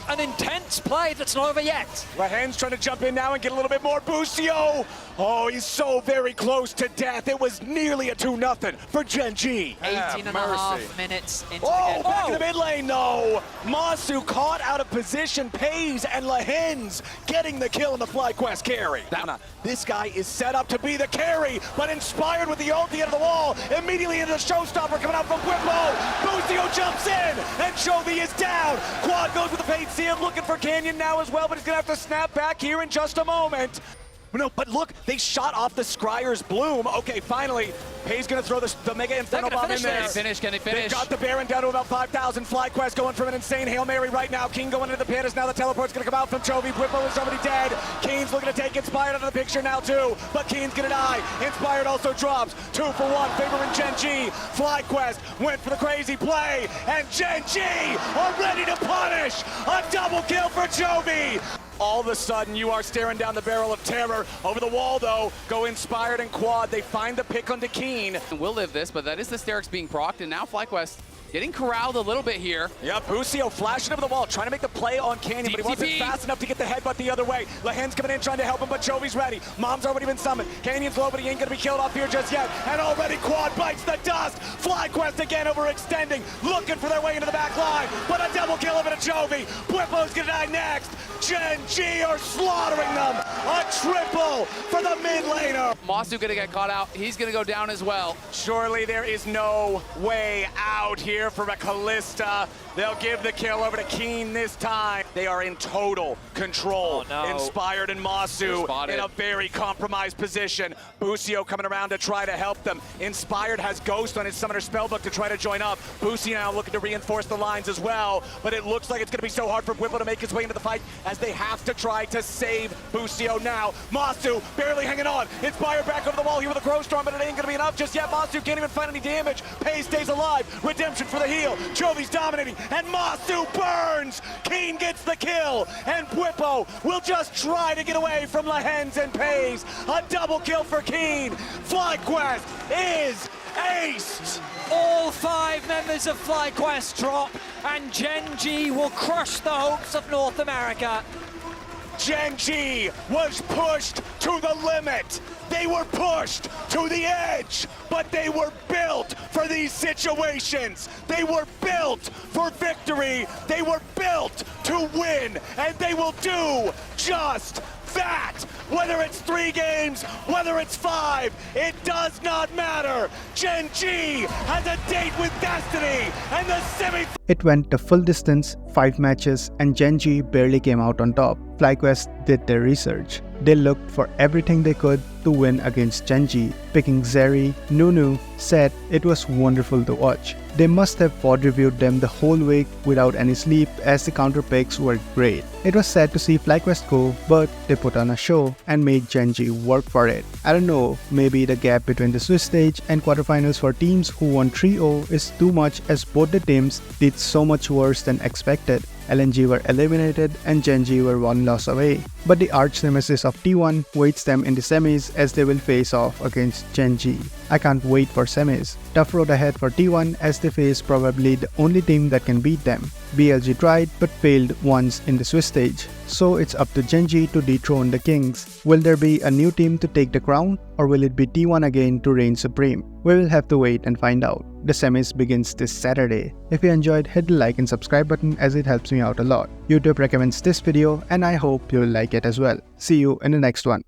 An intense play that's not over yet. Lehen's trying to jump in now and get a little bit more. Busio, oh, he's so very close to death. It was nearly a 2-0 for GenG. 18 and a half minutes into the Oh, game. back in the mid lane, though. Masu caught out of position. Pays and Lehen's getting the kill in the FlyQuest carry. This guy is set up to be the carry, but inspired with the ulti out of the wall. Immediately into the showstopper coming out from Weibo. Busio jumps in, and Chovy is down. Quad goes with the paint seal, looking for Canyon now as well, but he's going to have to snap back here in just a moment. No, but look, they shot off the Scryer's Bloom. Okay, finally, Pay's gonna throw the Mega Inferno Bomb in there. Can they finish? They've got the Baron down to about 5,000. FlyQuest going from an insane Hail Mary right now. King going into the pit as now the teleport's gonna come out from Chovy. Whippo is already dead. Keen's looking to take Inspired out of the picture now too, but Keen's gonna die. Inspired also drops. 2 for 1, favoring GenG. FlyQuest went for the crazy play, and GenG are ready to punish. A double kill for Chovy. All of a sudden, you are staring down the barrel of terror. Over the wall, though, go Inspired and Quad. They find the pick onto Keen. We'll live this, but that is the Sterix being procced, and now FlyQuest getting corralled a little bit here. Yeah, Busio flashing over the wall, trying to make the play on Canyon, but he wasn't fast enough to get the headbutt the other way. Lehen's coming in trying to help him, but Chovy's ready. Mom's already been summoned. Canyon's low, but he ain't gonna be killed off here just yet. And already Quad bites the dust. FlyQuest again overextending, looking for their way into the back line, but a double kill over to Chovy. Whippo's gonna die next. GenG are slaughtering them. A triple for the mid laner. Masu gonna get caught out. He's gonna go down as well. Surely there is no way out here for a Callista. They'll give the kill over to Keen this time. They are in total control. Oh, no. Inspired and Masu in a very compromised position. Busio coming around to try to help them. Inspired has Ghost on his Summoner Spellbook to try to join up. Busio now looking to reinforce the lines as well, but it looks like it's going to be so hard for Whippo to make his way into the fight as they have to try to save Busio now. Masu barely hanging on. Inspired back over the wall here with a Crow Storm, but it ain't going to be enough just yet. Masu can't even find any damage. Pay stays alive. Redemption for the heal. Chovy's dominating, and Masu burns. Keen gets the kill, and Whippo will just try to get away from Lehen's and Pays. A double kill for Keen. FlyQuest is aced. All 5 members of FlyQuest drop, and GenG will crush the hopes of North America. GenG was pushed to the limit. They were pushed to the edge, but they were built for these situations. They were built for victory. They were built to win, and they will do just that. Whether it's 3 games, whether it's 5, it does not matter. GenG has a date with destiny, and the semi. It went the full distance, 5 matches, and GenG barely came out on top. FlyQuest did their research. They looked for everything they could to win against GenG, picking Zeri, Nunu, Set. It was wonderful to watch. They must have pod reviewed them the whole week without any sleep, as the counter picks were great. It was sad to see FlyQuest go, but they put on a show and made GenG work for it. I don't know, maybe the gap between the Swiss stage and quarterfinals for teams who won 3-0 is too much, as both the teams did so much worse than expected. LNG were eliminated and GenG were 1 loss away. But the arch nemesis of T1 waits them in the semis, as they will face off against GenG. I can't wait for semis. Tough road ahead for T1, as they face probably the only team that can beat them. BLG tried but failed once in the Swiss stage, so it's up to GenG to dethrone the Kings. Will there be a new team to take the crown, or will it be T1 again to reign supreme? We will have to wait and find out. The semis begins this Saturday. If you enjoyed, hit the like and subscribe button, as it helps me out a lot. YouTube recommends this video, and I hope you will like it as well. See you in the next one.